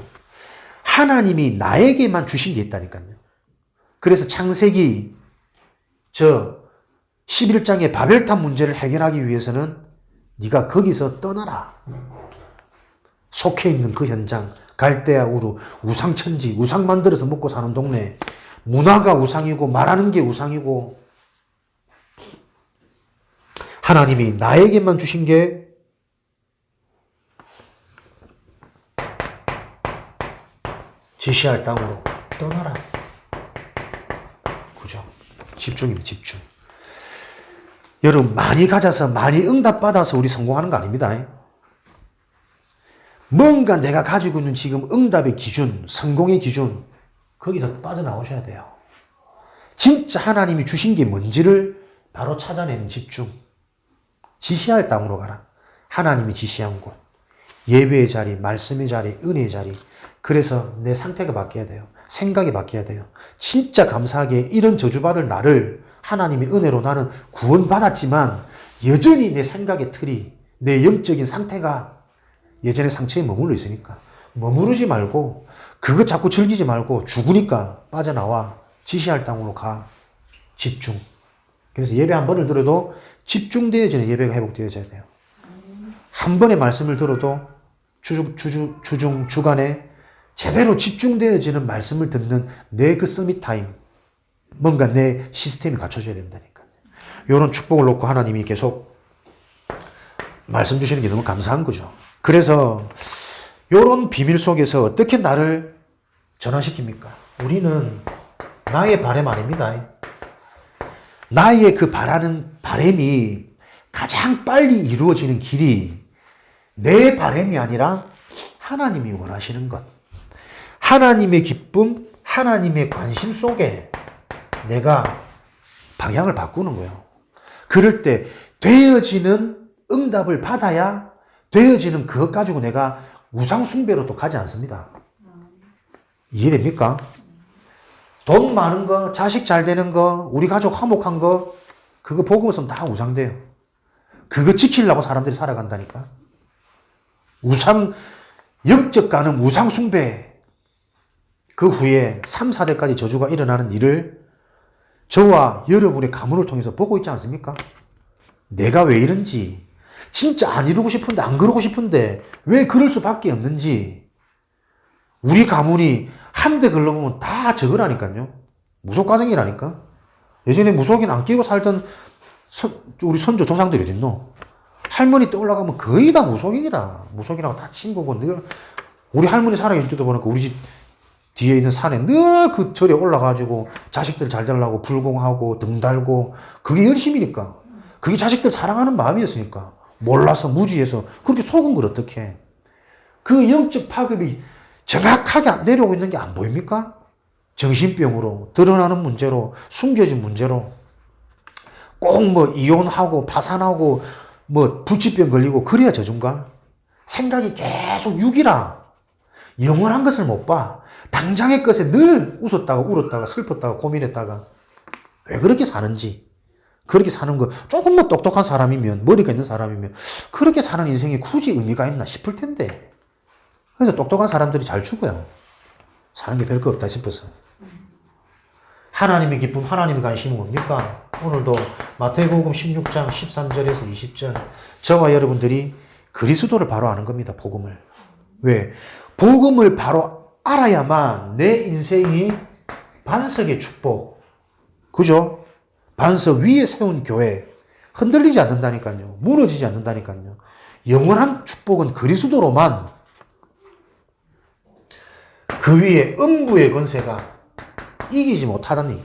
[SPEAKER 1] 하나님이 나에게만 주신 게 있다니까요. 그래서 창세기 11장의 바벨탑 문제를 해결하기 위해서는 네가 거기서 떠나라. 속해 있는 그 현장, 갈대아 우루, 우상천지, 우상 만들어서 먹고 사는 동네, 문화가 우상이고 말하는 게 우상이고 하나님이 나에게만 주신 게 지시할 땅으로 떠나라. 그죠? 집중입니다. 집중. 여러분 많이 가져서 많이 응답받아서 우리 성공하는 거 아닙니다. 뭔가 내가 가지고 있는 지금 응답의 기준, 성공의 기준 거기서 빠져나오셔야 돼요. 진짜 하나님이 주신 게 뭔지를 바로 찾아내는 집중. 지시할 땅으로 가라. 하나님이 지시한 곳. 예배의 자리, 말씀의 자리, 은혜의 자리. 그래서 내 상태가 바뀌어야 돼요. 생각이 바뀌어야 돼요. 진짜 감사하게 이런 저주받을 나를 하나님의 은혜로 나는 구원받았지만 여전히 내 생각의 틀이, 내 영적인 상태가 예전의 상처에 머물러 있으니까 머무르지 말고 그거 자꾸 즐기지 말고 죽으니까 빠져나와. 지시할 땅으로 가. 집중. 그래서 예배 한 번을 들어도 집중되어지는 예배가 회복되어져야 돼요. 한 번의 말씀을 들어도 주중, 주간에 제대로 집중되어지는 말씀을 듣는 내 그 서밋 타임. 뭔가 내 시스템이 갖춰져야 된다니까요. 이런 축복을 놓고 하나님이 계속 말씀 주시는 게 너무 감사한 거죠. 그래서 이런 비밀 속에서 어떻게 나를 전환시킵니까? 우리는 나의 바람 아닙니다. 나의 그 바라는 바람이 가장 빨리 이루어지는 길이 내 바람이 아니라 하나님이 원하시는 것. 하나님의 기쁨, 하나님의 관심 속에 내가 방향을 바꾸는 거예요. 그럴 때 되어지는 응답을 받아야 되어지는 그것 가지고 내가 우상숭배로 또 가지 않습니다. 이해됩니까? 돈 많은 거, 자식 잘 되는 거, 우리 가족 화목한 거, 그거 보고 있으면 다 우상돼요. 그거 지키려고 사람들이 살아간다니까. 영적 가는 우상숭배. 그 후에 3, 4대까지 저주가 일어나는 일을 저와 여러분의 가문을 통해서 보고 있지 않습니까? 내가 왜 이런지, 진짜 안 이루고 싶은데, 안 그러고 싶은데, 왜 그럴 수밖에 없는지, 우리 가문이 한 대 걸러보면 다 저거라니까요. 무속가정이라니까. 예전에 무속인 안 끼고 살던 우리 선조 조상들이 어딨노? 할머니 때 올라가면 거의 다 무속인이라. 무속인하고 다 친구고, 우리 할머니 살아계실 때도 보니까 우리 집 뒤에 있는 산에 늘 그 절에 올라가지고 자식들 잘 되려고 불공하고 등 달고 그게 열심이니까. 그게 자식들 사랑하는 마음이었으니까. 몰라서 무지해서 그렇게 속은 걸 어떡해. 그 영적 파급이 정확하게 내려오고 있는 게 안 보입니까? 정신병으로, 드러나는 문제로, 숨겨진 문제로. 꼭 뭐 이혼하고 파산하고 뭐 불치병 걸리고 그래야 저준가? 생각이 계속 육이라. 영원한 것을 못 봐. 당장의 것에 늘 웃었다가 울었다가 슬펐다가 고민했다가 왜 그렇게 사는지. 그렇게 사는 거 조금만 똑똑한 사람이면, 머리가 있는 사람이면 그렇게 사는 인생이 굳이 의미가 있나 싶을 텐데. 그래서 똑똑한 사람들이 잘 죽어요. 사는 게 별거 없다 싶어서. 하나님의 기쁨, 하나님의 관심은 뭡니까? 오늘도 마태복음 16장 13절에서 20절 저와 여러분들이 그리스도를 바로 아는 겁니다. 복음을. 왜? 복음을 바로 알아야만 내 인생이 반석의 축복, 그죠? 반석 위에 세운 교회, 흔들리지 않는다니까요. 무너지지 않는다니까요. 영원한 축복은 그리스도로만, 그 위에 음부의 권세가 이기지 못하다니.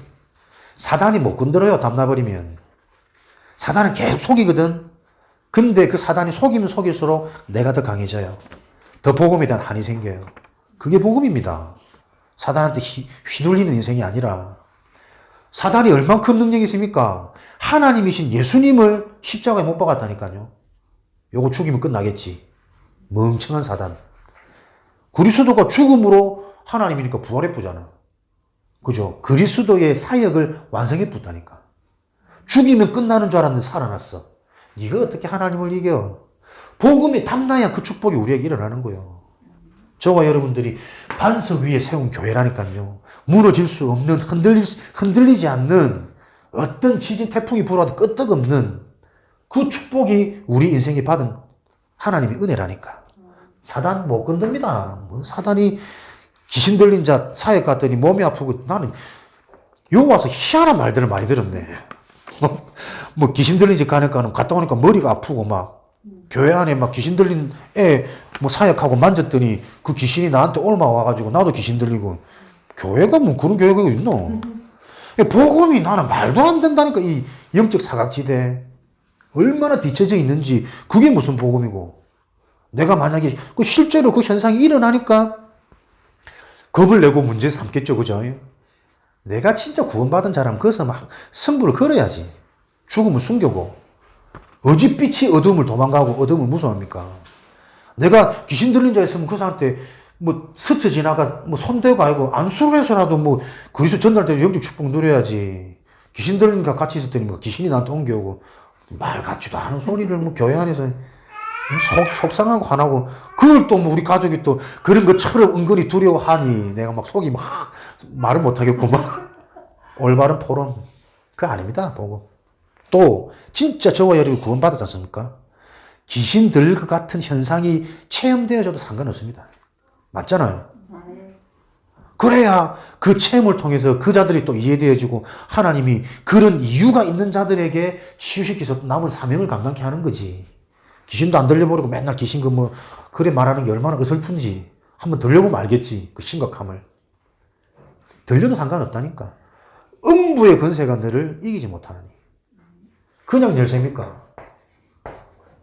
[SPEAKER 1] 사단이 못 건드려요. 담나버리면. 사단은 계속 속이거든. 근데 그 사단이 속이면 속일수록 내가 더 강해져요. 더 복음에 대한 한이 생겨요. 그게 복음입니다. 사단한테 휘둘리는 인생이 아니라. 사단이 얼만큼 능력이 있습니까? 하나님이신 예수님을 십자가에 못 박았다니까요. 요거 죽이면 끝나겠지. 멍청한 사단. 그리스도가 죽음으로 하나님이니까 부활해 보잖아. 그죠? 그리스도의 사역을 완성해 붓다니까. 죽이면 끝나는 줄 알았는데 살아났어. 네가 어떻게 하나님을 이겨? 복음이 담나야 그 축복이 우리에게 일어나는 거예요. 저와 여러분들이 반석 위에 세운 교회라니까요. 무너질 수 없는, 흔들리지 않는, 어떤 지진, 태풍이 불어도 끄떡없는 그 축복이 우리 인생이 받은 하나님의 은혜라니까. 사단 못 건듭니다. 뭐 사단이 귀신 들린 자 사역 갔더니 몸이 아프고, 나는 요 와서 희한한 말들을 많이 들었네. 뭐 귀신 들린 집 가니까 갔다 오니까 머리가 아프고 막 교회 안에 막 귀신 들린 애 뭐 사역하고 만졌더니 그 귀신이 나한테 옮아와가지고 나도 귀신 들리고. 교회가 뭐 그런 교회가 있노? 복음이 나는 말도 안 된다니까. 이 영적 사각지대 얼마나 뒤처져 있는지. 그게 무슨 복음이고. 내가 만약에 실제로 그 현상이 일어나니까 겁을 내고 문제 삼겠죠. 그죠? 내가 진짜 구원받은 자라면 그것을 막 승부를 걸어야지. 죽음을 숨겨고. 어찌 빛이 어둠을 도망가고 어둠을 무서워합니까? 내가 귀신 들린 자 있으면 그 사람한테 뭐 스쳐 지나가 뭐 손대고 아니고 안수를 해서라도 뭐 그리스도 전달되는 영적 축복 누려야지. 귀신 들린가 같이 있었더니 뭐 귀신이 나한테 옮겨오고 말 같지도 않은 소리를 뭐 교회 안에서 속상하고 화나고. 그걸 또 뭐 우리 가족이 또 그런 것처럼 은근히 두려워하니 내가 막 속이 막 말을 못하겠고 막. 올바른 포럼. 그거 아닙니다. 보고. 또 진짜 저와 여러분이 구원받았지 않습니까? 귀신 들릴 것 같은 현상이 체험되어져도 상관없습니다. 맞잖아요. 그래야 그 체험을 통해서 그 자들이 또 이해되어지고 하나님이 그런 이유가 있는 자들에게 치유시켜서 남은 사명을 감당케 하는 거지. 귀신도 안 들려버리고 맨날 귀신 그 뭐 그래 말하는 게 얼마나 어설픈지 한번 들려보면 알겠지. 그 심각함을. 들려도 상관없다니까. 음부의 권세가 너를 이기지 못하느니. 그냥 열쇠입니까?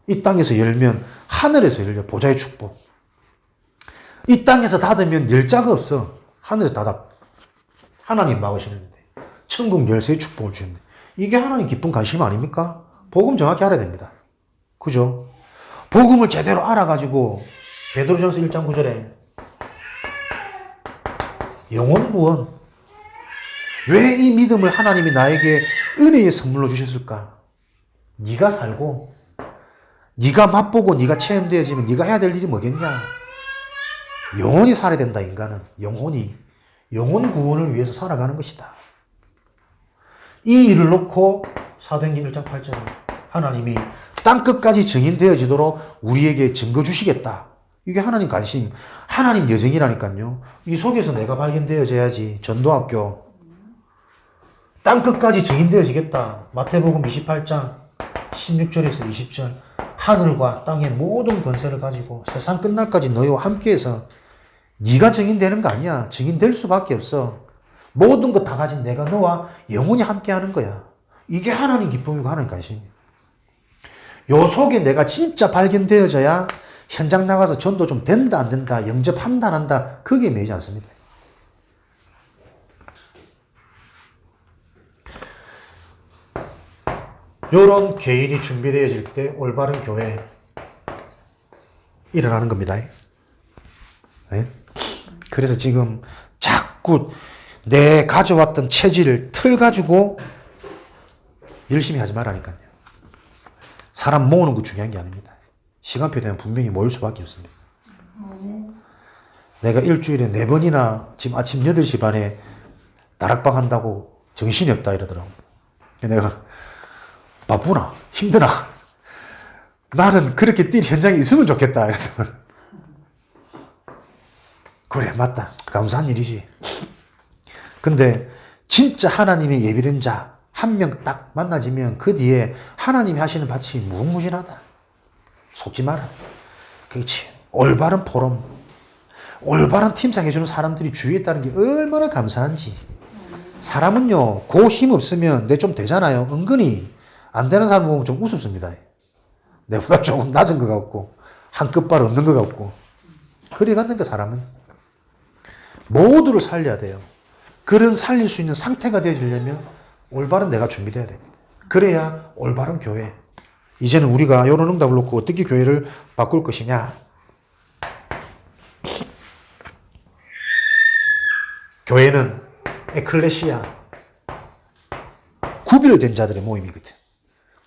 [SPEAKER 1] 이 땅에서 열면 하늘에서 열려. 보좌의 축복. 이 땅에서 닫으면 열 자가 없어. 하늘에서 닫아. 하나님 막으시는데. 천국 열쇠의 축복을 주는데. 이게 하나님 기쁜 관심 아닙니까? 복음 정확히 알아야 됩니다. 그죠? 복음을 제대로 알아가지고 베드로전서 1장 9절에 영혼 구원. 왜 이 믿음을 하나님이 나에게 은혜의 선물로 주셨을까? 네가 살고 네가 맛보고 네가 체험되어지면 네가 해야 될 일이 뭐겠냐? 영혼이 살아야 된다. 인간은 영혼이 영혼 구원을 위해서 살아가는 것이다. 이 일을 놓고 사도행전 1장 8절 하나님이 땅끝까지 증인되어지도록 우리에게 증거 주시겠다. 이게 하나님 관심, 하나님 여정이라니까요. 이 속에서 내가 발견되어져야지. 전도학교 땅끝까지 증인되어지겠다. 마태복음 28장 16절에서 20절 하늘과 땅의 모든 권세를 가지고 세상 끝날까지 너희와 함께해서 네가 증인되는 거 아니야. 증인될 수밖에 없어. 모든 것 다 가진 내가 너와 영원히 함께하는 거야. 이게 하나님 기쁨이고 하나님 관심이야. 요 속에 내가 진짜 발견되어져야 현장 나가서 전도 좀 된다 안 된다 영접 한다 안 한다 그게 매지 않습니다. 요런 개인이 준비되어질 때 올바른 교회 일어나는 겁니다. 네? 그래서 지금 자꾸 내 가져왔던 체질을 틀 가지고 열심히 하지 말라니까요. 사람 모으는 거 중요한 게 아닙니다. 시간표 되면 분명히 모일 수밖에 없습니다. 내가 일주일에 4번이나 지금 아침 8시 반에 다락방 한다고 정신이 없다 이러더라고. 내가 바쁘나? 힘드나? 나는 그렇게 뛸 현장에 있으면 좋겠다 이러더라고. 그래, 맞다. 감사한 일이지. 근데 진짜 하나님의 예비된 자 한 명 딱 만나지면 그 뒤에 하나님이 하시는 밭이 무궁무진하다. 속지 마라. 그렇지. 올바른 포럼, 올바른 팀장 해주는 사람들이 주위에 있다는 게 얼마나 감사한지. 사람은요, 그 힘 없으면 내 좀 되잖아요. 은근히 안 되는 사람 보면 좀 우습습니다. 내보다 조금 낮은 것 같고, 한 끝발 없는 것 같고. 그래 갖는 거 사람은. 모두를 살려야 돼요. 그런 살릴 수 있는 상태가 되어지려면 올바른 내가 준비돼야 됩니다. 그래야 올바른 교회. 이제는 우리가 이런 응답을 놓고 어떻게 교회를 바꿀 것이냐. 교회는 에클레시아, 구별된 자들의 모임이거든.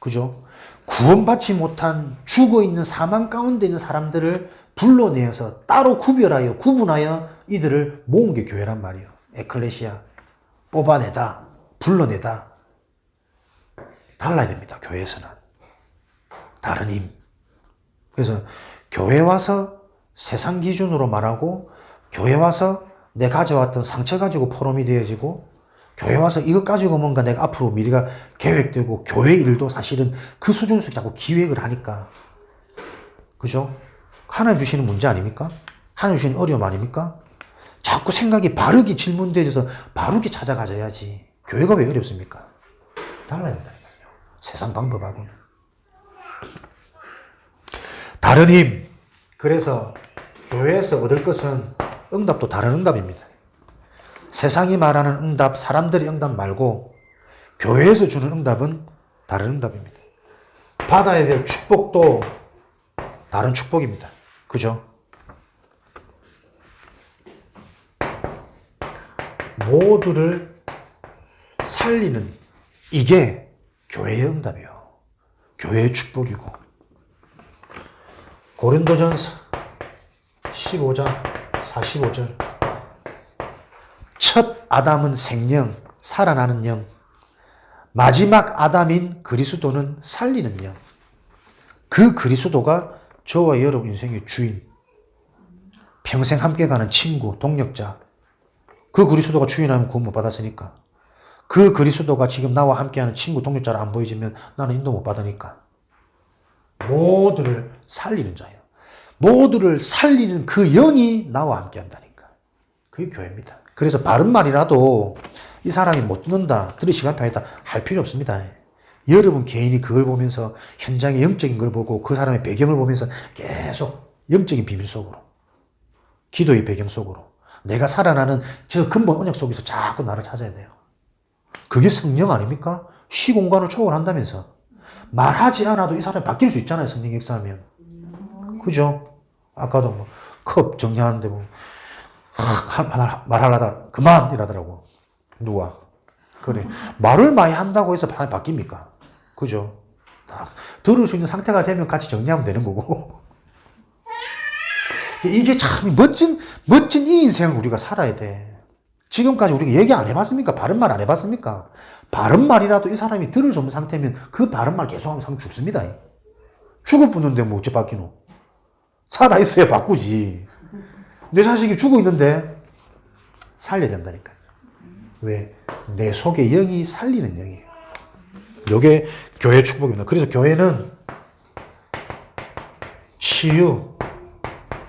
[SPEAKER 1] 그죠? 구원받지 못한 죽어있는 사망 가운데 있는 사람들을 불러내어서 따로 구별하여 구분하여 이들을 모은 게 교회란 말이에요. 에클레시아. 뽑아내다, 불러내다. 달라야 됩니다. 교회에서는. 다른 힘. 그래서 교회 와서 세상 기준으로 말하고, 교회 와서 내 가져왔던 상처 가지고 포럼이 되어지고, 교회 와서 이것 가지고 뭔가 내가 앞으로 미래가 계획되고, 교회 일도 사실은 그 수준에서 자꾸 기획을 하니까. 그죠? 하나님 주시는 문제 아닙니까? 하나님 주시는 어려움 아닙니까? 자꾸 생각이 바르게 질문되어서 바르게 찾아가져야지. 교회가 왜 어렵습니까? 달라야 된다니까요. 세상 방법하고는. 다른 힘. 그래서 교회에서 얻을 것은 응답도 다른 응답입니다. 세상이 말하는 응답, 사람들의 응답 말고 교회에서 주는 응답은 다른 응답입니다. 받아야 될 축복도 다른 축복입니다. 그죠? 모두를 살리는 이게 교회의 응답이에요. 교회의 축복이고. 고린도전서 15장 45절. 첫 아담은 생명, 살아나는 영. 마지막 아담인 그리스도는 살리는 영. 그 그리스도가 저와 여러분 인생의 주인. 평생 함께 가는 친구, 동력자. 그 그리스도가 주인하면 구원 못 받았으니까. 그 그리스도가 지금 나와 함께하는 친구, 동력자를 안 보여주면 나는 인도 못 받으니까. 모두를 살리는 자예요. 모두를 살리는 그 영이 나와 함께 한다니까. 그게 교회입니다. 그래서 바른 말이라도 이 사람이 못 듣는다, 들을 시간 파이다 할 필요 없습니다. 여러분 개인이 그걸 보면서 현장의 영적인 걸 보고 그 사람의 배경을 보면서 계속 영적인 비밀 속으로, 기도의 배경 속으로 내가 살아나는 저 근본 언약 속에서 자꾸 나를 찾아야 돼요. 그게 성령 아닙니까? 시공간을 초월한다면서. 말하지 않아도 이 사람이 바뀔 수 있잖아요. 성령 역사하면. 그죠? 아까도 뭐 컵 정리하는데 뭐 말하려다 그만 이라더라고. 누가? 그래. 말을 많이 한다고 해서 바뀝니까? 그죠? 들을 수 있는 상태가 되면 같이 정리하면 되는 거고. 이게 참 멋진 이 인생을 우리가 살아야 돼. 지금까지 우리가 얘기 안 해봤습니까? 바른 말 안 해봤습니까? 바른 말이라도 이 사람이 들을 수 없는 상태면 그 바른 말 계속하면 사람 죽습니다. 죽을 뿐인데 뭐 어째 바뀌노? 살아있어야 바꾸지. 내 자식이 죽어 있는데 살려야 된다니까. 왜? 내 속의 영이 살리는 영이에요. 이게 교회 축복입니다. 그래서 교회는 치유,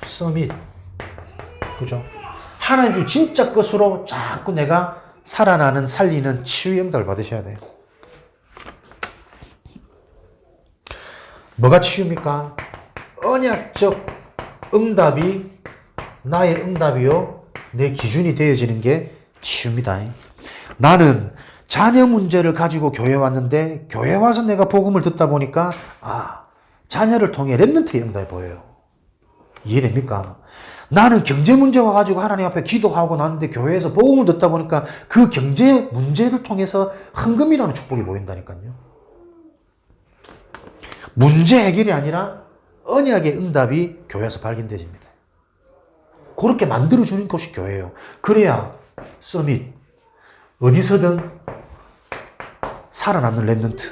[SPEAKER 1] 서밋, 그죠? 하나님 진짜 것으로 자꾸 내가 살아나는, 살리는 치유 영달을 받으셔야 돼요. 뭐가 치유입니까? 언약적 응답이 나의 응답이요, 내 기준이 되어지는 게 치유입니다. 나는 자녀 문제를 가지고 교회 왔는데 교회 와서 내가 복음을 듣다 보니까 자녀를 통해 렘넌트의 응답이 보여요. 이해됩니까? 나는 경제 문제 와가지고 하나님 앞에 기도하고 났는데 교회에서 복음을 듣다 보니까 그 경제 문제를 통해서 헌금이라는 축복이 보인다니까요. 문제 해결이 아니라 언약의 응답이 교회에서 발견되집니다. 그렇게 만들어주는 것이 교회예요. 그래야 서밋, 어디서든 살아남는 랩넌트,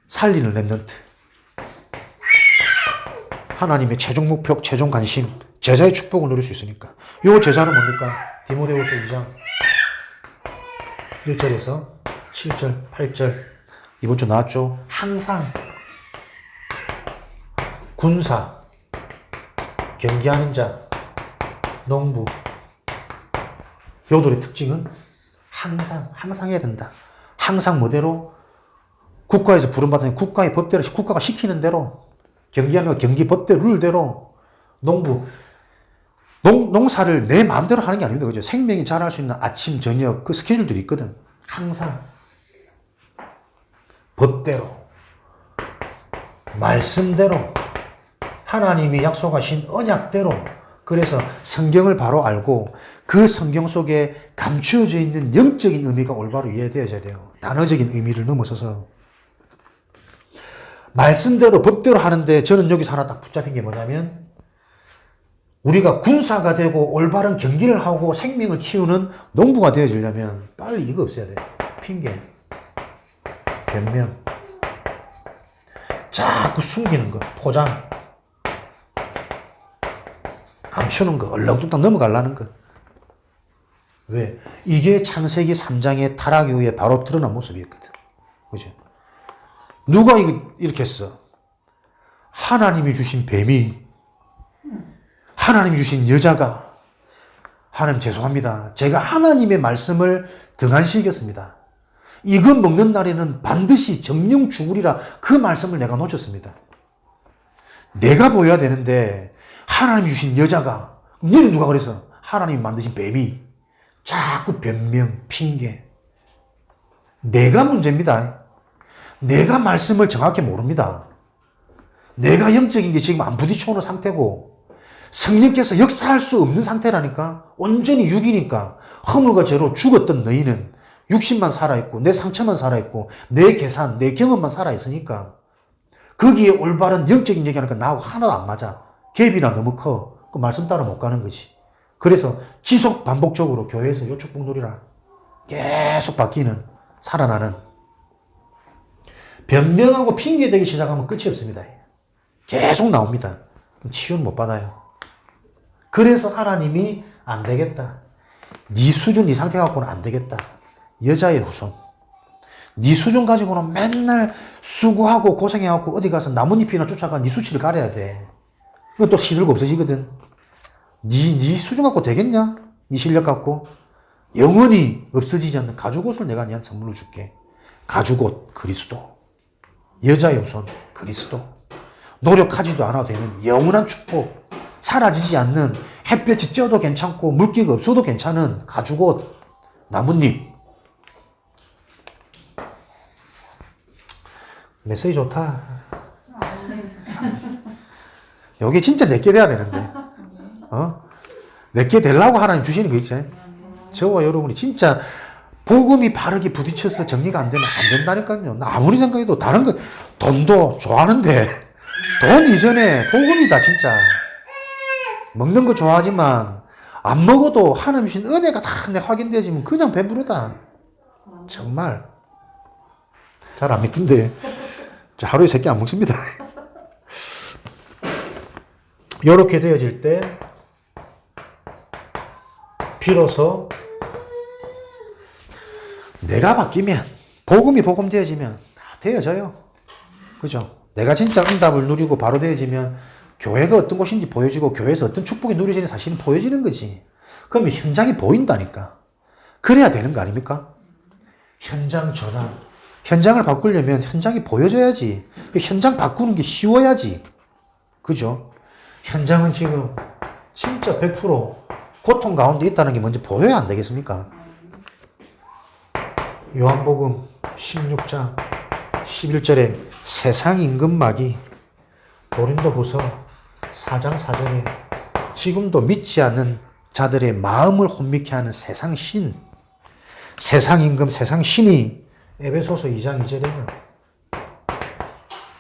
[SPEAKER 1] 살리는 랩넌트, 하나님의 최종 목표, 최종 관심, 제자의 축복을 누릴 수 있으니까. 요 제자는 뭡니까? 디모데후서 2장 1절에서 7절, 8절 이번 주 나왔죠? 항상 군사, 경기하는 자, 농부, 요들의 특징은 항상 해야 된다. 항상 뭐대로? 국가에서 부름받은 국가의 법대로, 국가가 시키는 대로, 경기하는 거 경기 법대로, 룰대로, 농사를 내 마음대로 하는 게 아닙니다. 그죠? 생명이 자랄 수 있는 아침, 저녁, 그 스케줄들이 있거든. 항상 법대로, 말씀대로, 하나님이 약속하신 언약대로, 그래서 성경을 바로 알고 그 성경 속에 감추어져 있는 영적인 의미가 올바로 이해되어져야 돼요. 단어적인 의미를 넘어서서. 말씀대로 법대로 하는데 저는 여기서 하나 딱 붙잡힌 게 뭐냐면 우리가 군사가 되고 올바른 경기를 하고 생명을 키우는 농부가 되어지려면 빨리 이거 없애야 돼요. 핑계, 변명, 자꾸 숨기는 거, 포장, 감추는 거, 얼렁뚱땅 넘어가려는 거. 왜? 이게 창세기 3장의 타락 이후에 바로 드러난 모습이었거든. 그죠? 누가 이렇게 했어? 하나님이 주신 뱀이, 하나님이 주신 여자가, 하나님 죄송합니다. 제가 하나님의 말씀을 등한시켰습니다. 이거 먹는 날에는 반드시 정령 죽으리라 그 말씀을 내가 놓쳤습니다. 내가 보여야 되는데 하나님이 주신 여자가, 너는 누가 그래서? 하나님이 만드신 뱀이 자꾸 변명, 핑계. 내가 문제입니다. 내가 말씀을 정확히 모릅니다. 내가 영적인 게 지금 안 부딪혀오는 상태고 성령께서 역사할 수 없는 상태라니까. 온전히 육이니까. 허물과 죄로 죽었던 너희는 육신만 살아있고 내 상처만 살아있고 내 계산, 내 경험만 살아있으니까 거기에 올바른 영적인 얘기하니까 나하고 하나도 안 맞아. 갭이나 너무 커. 그 말씀 따라 못 가는 거지. 그래서 지속 반복적으로 교회에서 요 축복 누리라. 계속 바뀌는, 살아나는. 변명하고 핑계대기 시작하면 끝이 없습니다. 계속 나옵니다. 치유는 못 받아요. 그래서 하나님이 안 되겠다. 네 수준, 네 상태 갖고는 안 되겠다. 여자의 후손. 네 수준 가지고는 맨날 수고하고 고생해갖고 어디 가서 나뭇잎이나 쫓아가 네 수치를 가려야 돼. 이거 또 시들고 없어지거든. 네 수준 갖고 되겠냐? 네 실력 갖고. 영원히 없어지지 않는 가죽옷을 내가 너한테 선물로 줄게. 가죽옷, 그리스도. 여자의 후손, 그리스도. 노력하지도 않아도 되는 영원한 축복. 사라지지 않는, 햇볕이 쪄도 괜찮고 물기가 없어도 괜찮은 가죽옷, 나뭇잎. 메시지 좋다. 여기 진짜 내게 돼야 되는데. 내게 되려고 하나님 주시는 거 있지. 저와 여러분이 진짜 복음이 바르게 부딪혀서 정리가 안 되면 안 된다니까요. 나 아무리 생각해도 다른 거, 돈도 좋아하는데 돈 이전에 복음이다 진짜. 먹는 거 좋아하지만 안 먹어도 하나님 주신 은혜가 다 확인되어지면 그냥 배부르다. 정말. 잘 안 믿던데. 하루에 3끼 안 먹습니다. 이렇게 되어질 때 비로소 내가 바뀌면, 복음이 복음 되어지면 다 되어져요. 그죠? 내가 진짜 응답을 누리고 바로 되어지면 교회가 어떤 곳인지 보여지고 교회에서 어떤 축복이 누려지는 사실은 보여지는 거지. 그러면 현장이 보인다니까. 그래야 되는 거 아닙니까? 현장 전환. 현장을 바꾸려면 현장이 보여져야지. 현장 바꾸는 게 쉬워야지. 그죠? 현장은 지금 진짜 100% 고통 가운데 있다는 게 먼저 보여야 안 되겠습니까? 요한복음 16장 11절에 세상 임금마귀, 고린도후서 4장 4절에 지금도 믿지 않는 자들의 마음을 혼미케 하는 세상 신, 세상 임금, 세상 신이 에베소서 2장 2절에는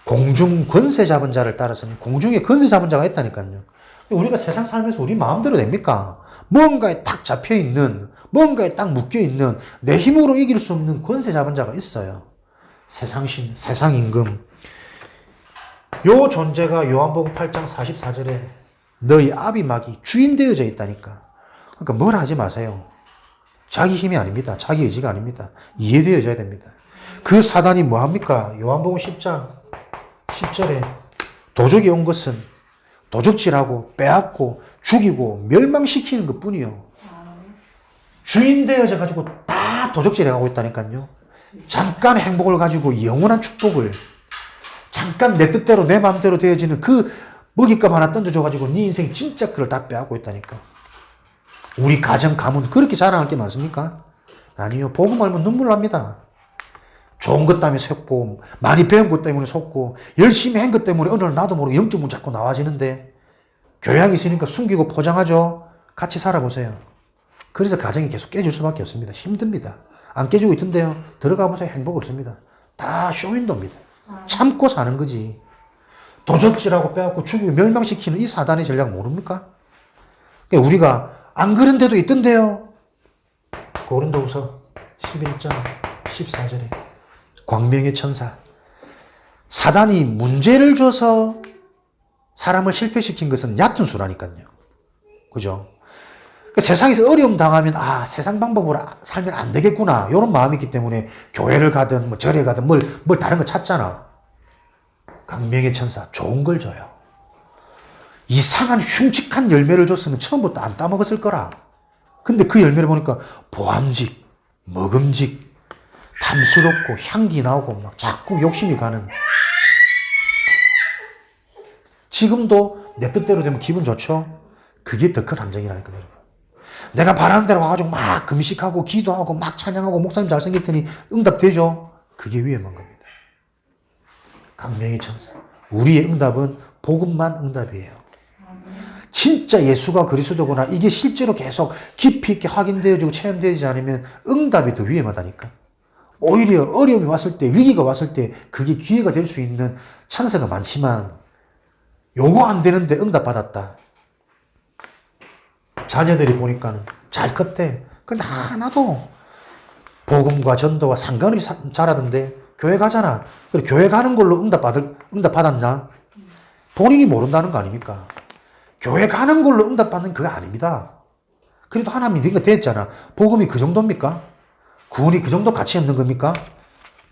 [SPEAKER 1] 공중 권세 잡은 자를 따라서는 공중에 권세 잡은 자가 있다니까요. 우리가 세상 살면서 우리 마음대로 됩니까? 뭔가에 딱 잡혀있는, 뭔가에 딱 묶여있는, 내 힘으로 이길 수 없는 권세 잡은 자가 있어요. 세상신, 세상임금. 요 존재가 요한복음 8장 44절에 너희 아비막이 주인 되어져 있다니까. 그러니까 뭘 하지 마세요. 자기 힘이 아닙니다. 자기 의지가 아닙니다. 이해되어져야 됩니다. 그 사단이 뭐합니까? 요한복음 10장 10절에 도적이 온 것은 도적질하고 빼앗고 죽이고 멸망시키는 것 뿐이요. 주인 되어져 가지고 다 도적질해 가고 있다니까요. 잠깐 행복을 가지고 영원한 축복을, 잠깐 내 뜻대로 내 마음대로 되어지는 그 먹잇감 하나 던져줘 가지고 네 인생 진짜 그걸 다 빼앗고 있다니까. 우리 가정 가문 그렇게 자랑할 게 많습니까? 아니요. 복음 알면 눈물 납니다. 좋은 것 때문에 속고, 많이 배운 것 때문에 속고, 열심히 한 것 때문에 어느 날 나도 모르게 영적문 자꾸 나와지는데, 교양이 있으니까 숨기고 포장하죠. 같이 살아보세요. 그래서 가정이 계속 깨질 수밖에 없습니다. 힘듭니다. 안 깨지고 있던데요. 들어가 보세요. 행복 없습니다. 다 쇼윈도입니다. 참고 사는 거지. 도적질하고 빼앗고 죽이고 멸망시키는 이 사단의 전략 모릅니까? 그러니까 우리가 안 그런 데도 있던데요. 고린도후서 11장 14절에 광명의 천사. 사단이 문제를 줘서 사람을 실패시킨 것은 얕은 수라니까요. 그죠? 그러니까 세상에서 어려움 당하면 세상 방법으로 살면 안 되겠구나. 이런 마음이 있기 때문에 교회를 가든 뭐 절에 가든 뭘 다른 거 찾잖아. 광명의 천사 좋은 걸 줘요. 이상한 흉측한 열매를 줬으면 처음부터 안 따먹었을 거라. 근데 그 열매를 보니까 보암직, 먹음직, 탐스럽고 향기 나고 막 자꾸 욕심이 가는. 지금도 내 뜻대로 되면 기분 좋죠? 그게 더 큰 함정이라니까, 여러분. 내가 바라는 대로 와가지고 막 금식하고 기도하고 막 찬양하고 목사님 잘생겼더니 응답되죠? 그게 위험한 겁니다. 광명의 천사. 우리의 응답은 복음만 응답이에요. 진짜 예수가 그리스도구나 이게 실제로 계속 깊이 있게 확인되어지고 체험되지 않으면 응답이 더 위험하다니까. 오히려 어려움이 왔을 때, 위기가 왔을 때 그게 기회가 될 수 있는 찬스가 많지만 요거 안 되는데 응답 받았다. 자녀들이 보니까는 잘 컸대. 근데 하나도 복음과 전도와 상관없이 자라던데 교회 가잖아. 그래 교회 가는 걸로 응답 받았나? 본인이 모른다는 거 아닙니까? 교회 가는 걸로 응답받는 그거 아닙니다. 그래도 하나님이 네가 됐잖아. 복음이 그 정도입니까? 구원이 그 정도 가치 없는 겁니까?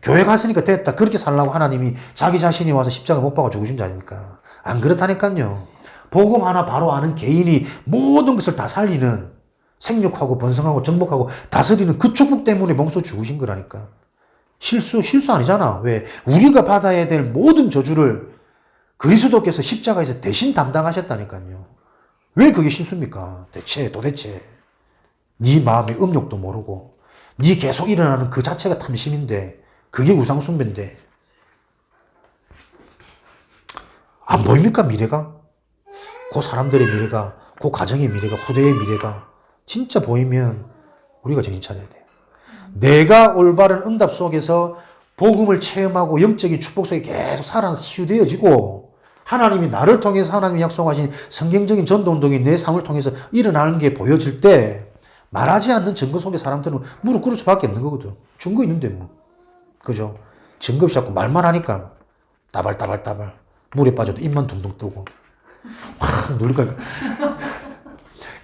[SPEAKER 1] 교회 갔으니까 됐다. 그렇게 살라고 하나님이 자기 자신이 와서 십자가 못 박아 죽으신 자 아닙니까? 안 그렇다니까요. 복음 하나 바로 아는 개인이 모든 것을 다 살리는, 생육하고 번성하고 정복하고 다스리는 그 축복 때문에 몸소 죽으신 거라니까. 실수 아니잖아. 왜? 우리가 받아야 될 모든 저주를 그리스도께서 십자가에서 대신 담당하셨다니까요. 왜 그게 실수입니까? 도대체. 네 마음의 음욕도 모르고 네 계속 일어나는 그 자체가 탐심인데 그게 우상숭배인데 안 보입니까? 미래가? 그 사람들의 미래가, 그 가정의 미래가, 후대의 미래가 진짜 보이면 우리가 정신 차려야 돼요. 내가 올바른 응답 속에서 복음을 체험하고 영적인 축복 속에 계속 살아서 치유되어지고 하나님이 나를 통해서 하나님이 약속하신 성경적인 전도운동이 내 삶을 통해서 일어나는 게 보여질 때 말하지 않는 증거 속에 사람들은 무릎 꿇을 수밖에 없는 거거든. 증거 있는데 뭐. 그죠? 증거 없이 자꾸 말만 하니까 따발따발 물에 빠져도 입만 둥둥 뜨고 확 놀니까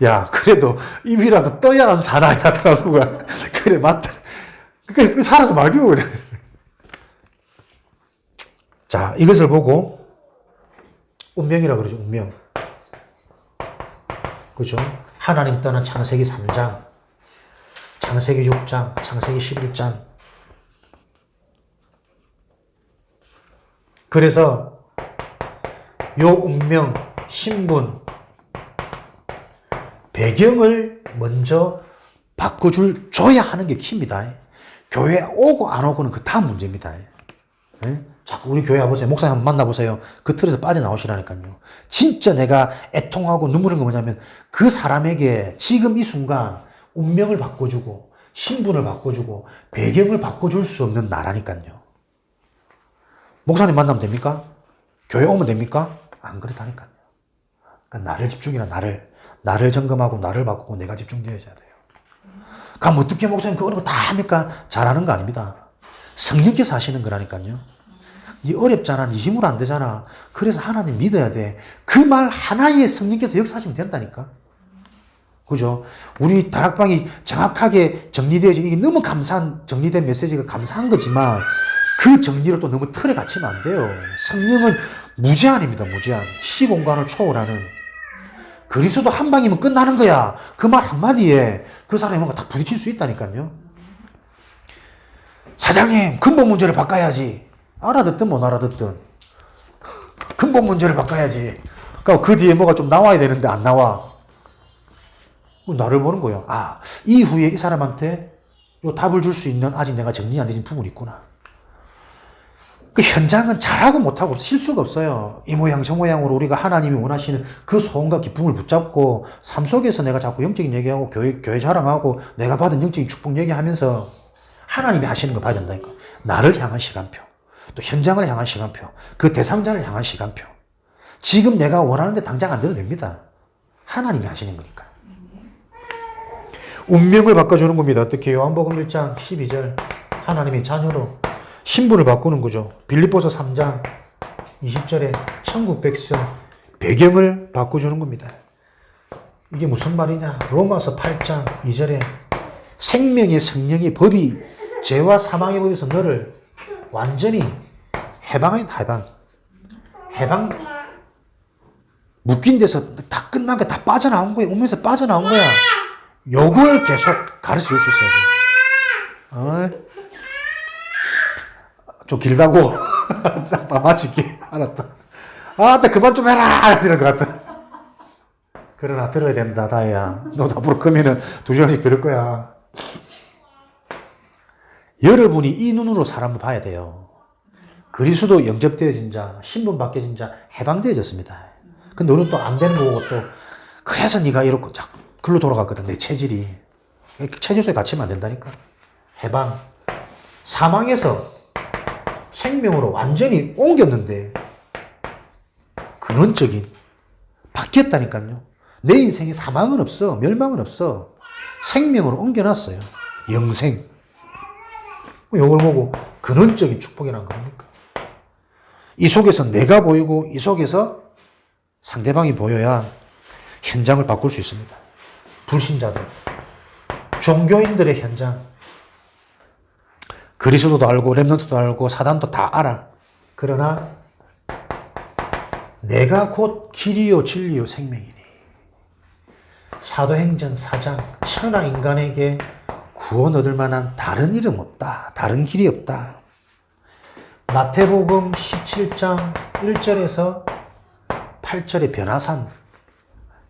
[SPEAKER 1] 야 그래도 입이라도 떠야 하는 사나이 하더라고. 그래 맞다. 그 살아서 말기고 그래. 자 이것을 보고 운명이라 그러죠. 운명. 그죠? 하나님 떠난 창세기 3장, 창세기 6장, 창세기 11장. 그래서 요 운명, 신분, 배경을 먼저 줘야 하는 게 키입니다. 교회 오고 안 오고는 그 다음 문제입니다. 예? 자꾸 우리 교회 와보세요. 목사님 한번 만나보세요. 그 틀에서 빠져나오시라니까요. 진짜 내가 애통하고 눈물 흘린 거 뭐냐면 그 사람에게 지금 이 순간 운명을 바꿔주고 신분을 바꿔주고 배경을 바꿔줄 수 없는 나라니까요. 목사님 만나면 됩니까? 교회 오면 됩니까? 안 그렇다니까요. 그러니까 나를 집중이라 나를. 나를 점검하고 나를 바꾸고 내가 집중되어져야 돼요. 그럼 어떻게 목사님 그 어려운 거 다 합니까? 잘하는 거 아닙니다. 성령께서 하시는 거라니까요. 네 어렵잖아. 네 힘으로 안 되잖아. 그래서 하나님 믿어야 돼. 그 말 하나에 성령께서 역사하시면 된다니까. 그죠? 우리 다락방이 정확하게 정리되어져. 이게 너무 감사한, 정리된 메시지가 감사한 거지만 그 정리를 또 너무 틀에 갇히면 안 돼요. 성령은 무제한입니다. 무제한. 시공간을 초월하는. 그리스도 한 방이면 끝나는 거야. 그 말 한마디에 그 사람이 뭔가 딱 부딪힐 수 있다니까요. 사장님, 근본 문제를 바꿔야지. 알아듣든 못 알아듣든. 근본 문제를 바꿔야지. 그러니까 그 뒤에 뭐가 좀 나와야 되는데 안 나와. 나를 보는 거예요. 아, 이후에 이 사람한테 요 답을 줄 수 있는 아직 내가 정리 안 되는 부분이 있구나. 그 현장은 잘하고 못하고 실수가 없어요. 이 모양 저 모양으로 우리가 하나님이 원하시는 그 소원과 기쁨을 붙잡고 삶 속에서 내가 자꾸 영적인 얘기하고 교회 자랑하고 내가 받은 영적인 축복 얘기하면서 하나님이 하시는 거 봐야 된다니까. 나를 향한 시간표, 또 현장을 향한 시간표, 그 대상자를 향한 시간표. 지금 내가 원하는데 당장 안 돼도 됩니다. 하나님이 하시는 거니까. 운명을 바꿔주는 겁니다. 어떻게 요한복음 1장 12절 하나님의 자녀로 신분을 바꾸는 거죠. 빌립보서 3장 20절에 천국 백성 배경을 바꿔주는 겁니다. 이게 무슨 말이냐? 로마서 8장 2절에 생명의 성령의 법이 죄와 사망의 법에서 너를 완전히 해방. 묶인 데서 다 끝난 거 다 빠져나온 거야. 오면서 빠져나온 거야. 요걸 계속 가르쳐 줄 수 있어야 돼. 좀 길다고. 다 마칠게. 알았다. 나 그만 좀 해라! 이럴 것 같다. 그러나 들어야 된다, 다혜야. 너 앞으로 크면은 2시간씩 들을 거야. 여러분이 이 눈으로 사람을 봐야 돼요. 그리스도 영접되어진 자, 신분 바뀌어진 자, 해방되어졌습니다. 근데 우리는 또 안 되는 거고 또, 그래서 네가 이렇게 자꾸 글로 돌아갔거든, 내 체질이. 체질 속에 갇히면 안 된다니까. 해방. 사망에서 생명으로 완전히 옮겼는데, 근원적인, 바뀌었다니까요. 내 인생에 사망은 없어, 멸망은 없어. 생명으로 옮겨놨어요. 영생. 이걸 보고 근원적인 축복이란 겁니까? 이 속에서 내가 보이고 이 속에서 상대방이 보여야 현장을 바꿀 수 있습니다. 불신자들, 종교인들의 현장, 그리스도도 알고 렘넌트도 알고 사단도 다 알아. 그러나 내가 곧 길이요 진리요 생명이니. 사도행전 4장 천하 인간에게 구원 얻을 만한 다른 이름 없다. 다른 길이 없다. 마태복음 17장 1절에서 8절의 변화산,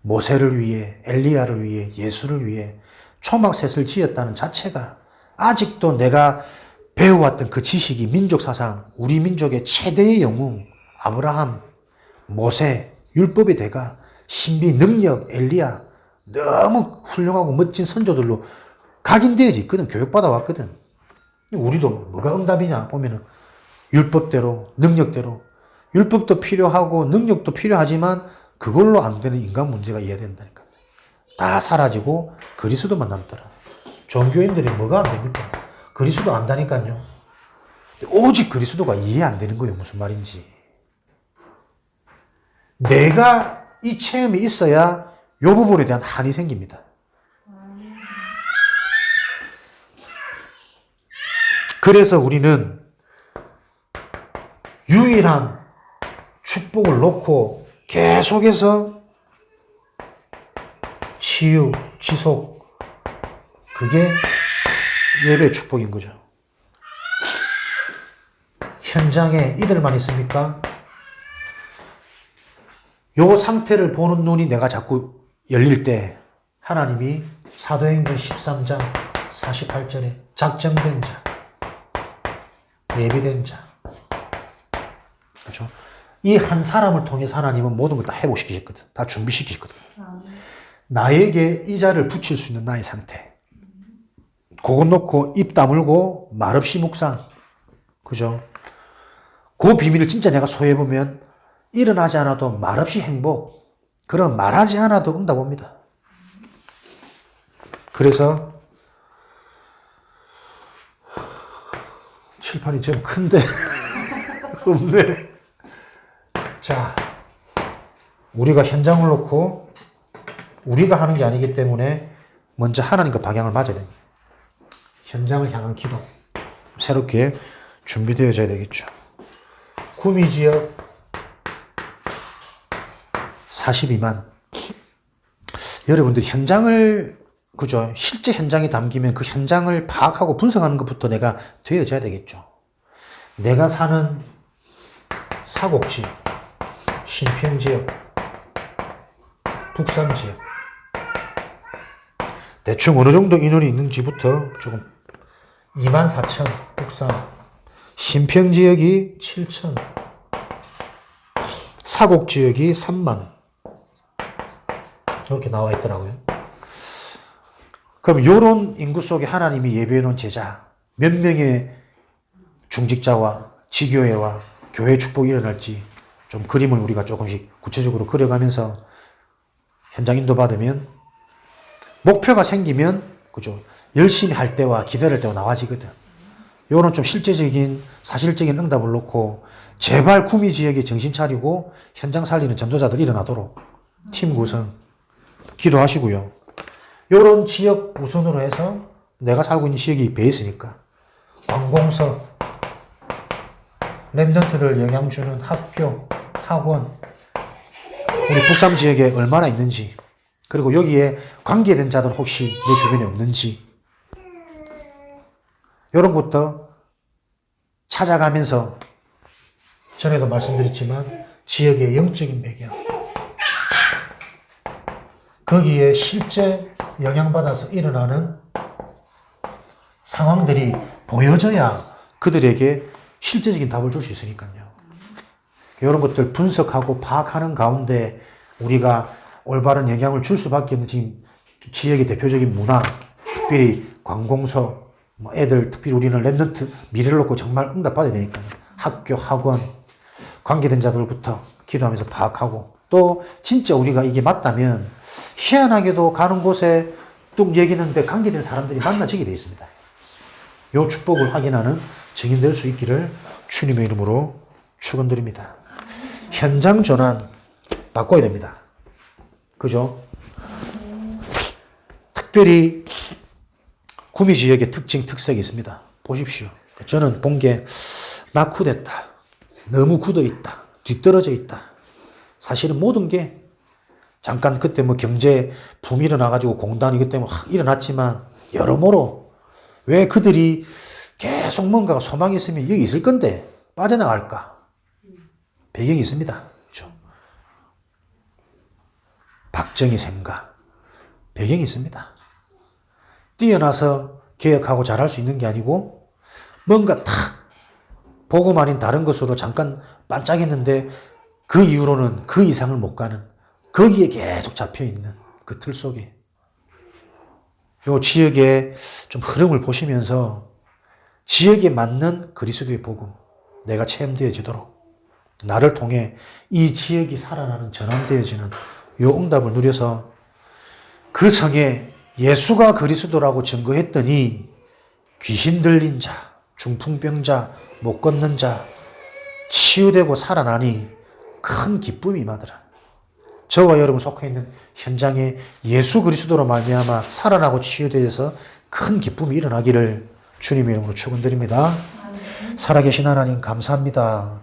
[SPEAKER 1] 모세를 위해, 엘리야를 위해, 예수를 위해 초막셋을 지었다는 자체가 아직도 내가 배워왔던 그 지식이 민족 사상, 우리 민족의 최대의 영웅, 아브라함, 모세, 율법의 대가, 신비, 능력, 엘리야, 너무 훌륭하고 멋진 선조들로 각인되어져 있거든. 교육받아 왔거든. 우리도 뭐가 응답이냐 보면은 율법대로, 능력대로. 율법도 필요하고 능력도 필요하지만 그걸로 안 되는 인간 문제가 이해된다니까. 다 사라지고 그리스도만 남더라. 종교인들이 뭐가 안 됩니까? 그리스도 안다니까요. 오직 그리스도가 이해 안 되는 거예요. 무슨 말인지. 내가 이 체험이 있어야 이 부분에 대한 한이 생깁니다. 그래서 우리는 유일한 축복을 놓고 계속해서 치유, 지속, 그게 예배의 축복인 거죠. 현장에 이들만 있습니까? 요 상태를 보는 눈이 내가 자꾸 열릴 때 하나님이 사도행전 13장 48절에 작정된 자, 예비된 자, 그렇죠? 이 한 사람을 통해서 하나님은 모든 걸 다 회복시키셨거든. 다 준비시키셨거든. 나에게 이 자를 붙일 수 있는 나의 상태. 그거 놓고 입 다물고 말없이 묵상. 그죠? 그 비밀을 진짜 내가 소유해보면 일어나지 않아도 말없이 행복. 그럼 말하지 않아도 응답 옵니다. 그래서 칠판이 좀 큰데 없네. 자, 우리가 현장을 놓고 우리가 하는 게 아니기 때문에 먼저 하나님과 방향을 맞아야 됩니다. 현장을 향한 기도 새롭게 준비되어져야 되겠죠. 구미지역 42만. 여러분들 현장을, 그죠? 실제 현장에 담기면 그 현장을 파악하고 분석하는 것부터 내가 되어져야 되겠죠. 내가 사는 사곡지역, 신평지역, 북산지역, 대충 어느 정도 인원이 있는지부터 조금 24,000 북산, 신평지역이 7,000, 사곡지역이 3만 이렇게 나와 있더라고요. 그럼 이런 인구 속에 하나님이 예배해 놓은 제자 몇 명의 중직자와 지교회와 교회 축복이 일어날지 좀 그림을 우리가 조금씩 구체적으로 그려가면서 현장 인도받으면 목표가 생기면, 그죠? 열심히 할 때와 기다릴 때와 나와지거든. 요런 좀 실제적인 사실적인 응답을 놓고 제발 구미 지역에 정신 차리고 현장 살리는 전도자들 일어나도록 팀 구성 기도하시고요. 요런 지역 우선으로 해서 내가 살고 있는 지역이 베이스니까 관공서, 랩런트들 영향 주는 학교, 학원, 우리 북삼 지역에 얼마나 있는지, 그리고 여기에 관계된 자들 혹시 내 주변에 없는지, 이런 것부터 찾아가면서 전에도 말씀드렸지만 지역의 영적인 배경, 거기에 실제 영향받아서 일어나는 상황들이 보여져야 그들에게 실제적인 답을 줄 수 있으니까요. 이런 것들 분석하고 파악하는 가운데 우리가 올바른 영향을 줄 수밖에 없는 지금 지역의 대표적인 문화, 특별히 관공서, 애들, 특별히 우리는 랩런트 미래를 놓고 정말 응답받아야 되니까요. 학교, 학원, 관계된 자들부터 기도하면서 파악하고, 또 진짜 우리가 이게 맞다면 희한하게도 가는 곳에 뚝 여기는데 관계된 사람들이 만나지게 되어 있습니다. 요 축복을 확인하는 증인될 수 있기를 주님의 이름으로 축원드립니다. 현장 전환 바꿔야 됩니다. 그죠? 특별히 구미 지역의 특징, 특색이 있습니다. 보십시오. 저는 본 게 낙후됐다. 너무 굳어 있다. 뒤떨어져 있다. 사실은 모든 게 잠깐 그때 뭐 경제 붐이 일어나가지고 공단 이것 때문에 확 일어났지만 여러모로 왜 그들이 계속 뭔가가 소망이 있으면 여기 있을 건데 빠져나갈까? 배경이 있습니다. 그렇죠? 박정희 생각. 배경이 있습니다. 뛰어나서 개혁하고 잘할 수 있는 게 아니고 뭔가 탁 복음 아닌 다른 것으로 잠깐 반짝했는데 그 이후로는 그 이상을 못 가는, 거기에 계속 잡혀있는 그 틀 속에 요 지역의 좀 흐름을 보시면서 지역에 맞는 그리스도의 복음 내가 체험되어지도록 나를 통해 이 지역이 살아나는 전환되어지는 요 응답을 누려서 그 성에 예수가 그리스도라고 증거했더니 귀신 들린 자, 중풍병자, 못 걷는 자 치유되고 살아나니 큰 기쁨이 임하더라. 저와 여러분 속해 있는 현장에 예수 그리스도로 말미암아 살아나고 치유되어서 큰 기쁨이 일어나기를 주님의 이름으로 축원드립니다. 살아계신 하나님 감사합니다.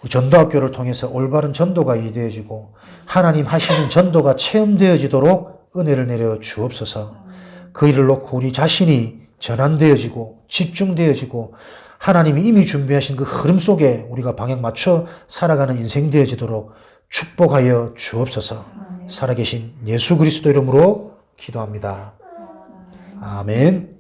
[SPEAKER 1] 전도학교를 통해서 올바른 전도가 이루어지고 하나님 하시는 전도가 체험되어지도록 은혜를 내려 주옵소서. 그 일을 놓고 우리 자신이 전환되어지고 집중되어지고 하나님이 이미 준비하신 그 흐름 속에 우리가 방향 맞춰 살아가는 인생 되어지도록 축복하여 주옵소서. 살아계신 예수 그리스도 이름으로 기도합니다. 아멘.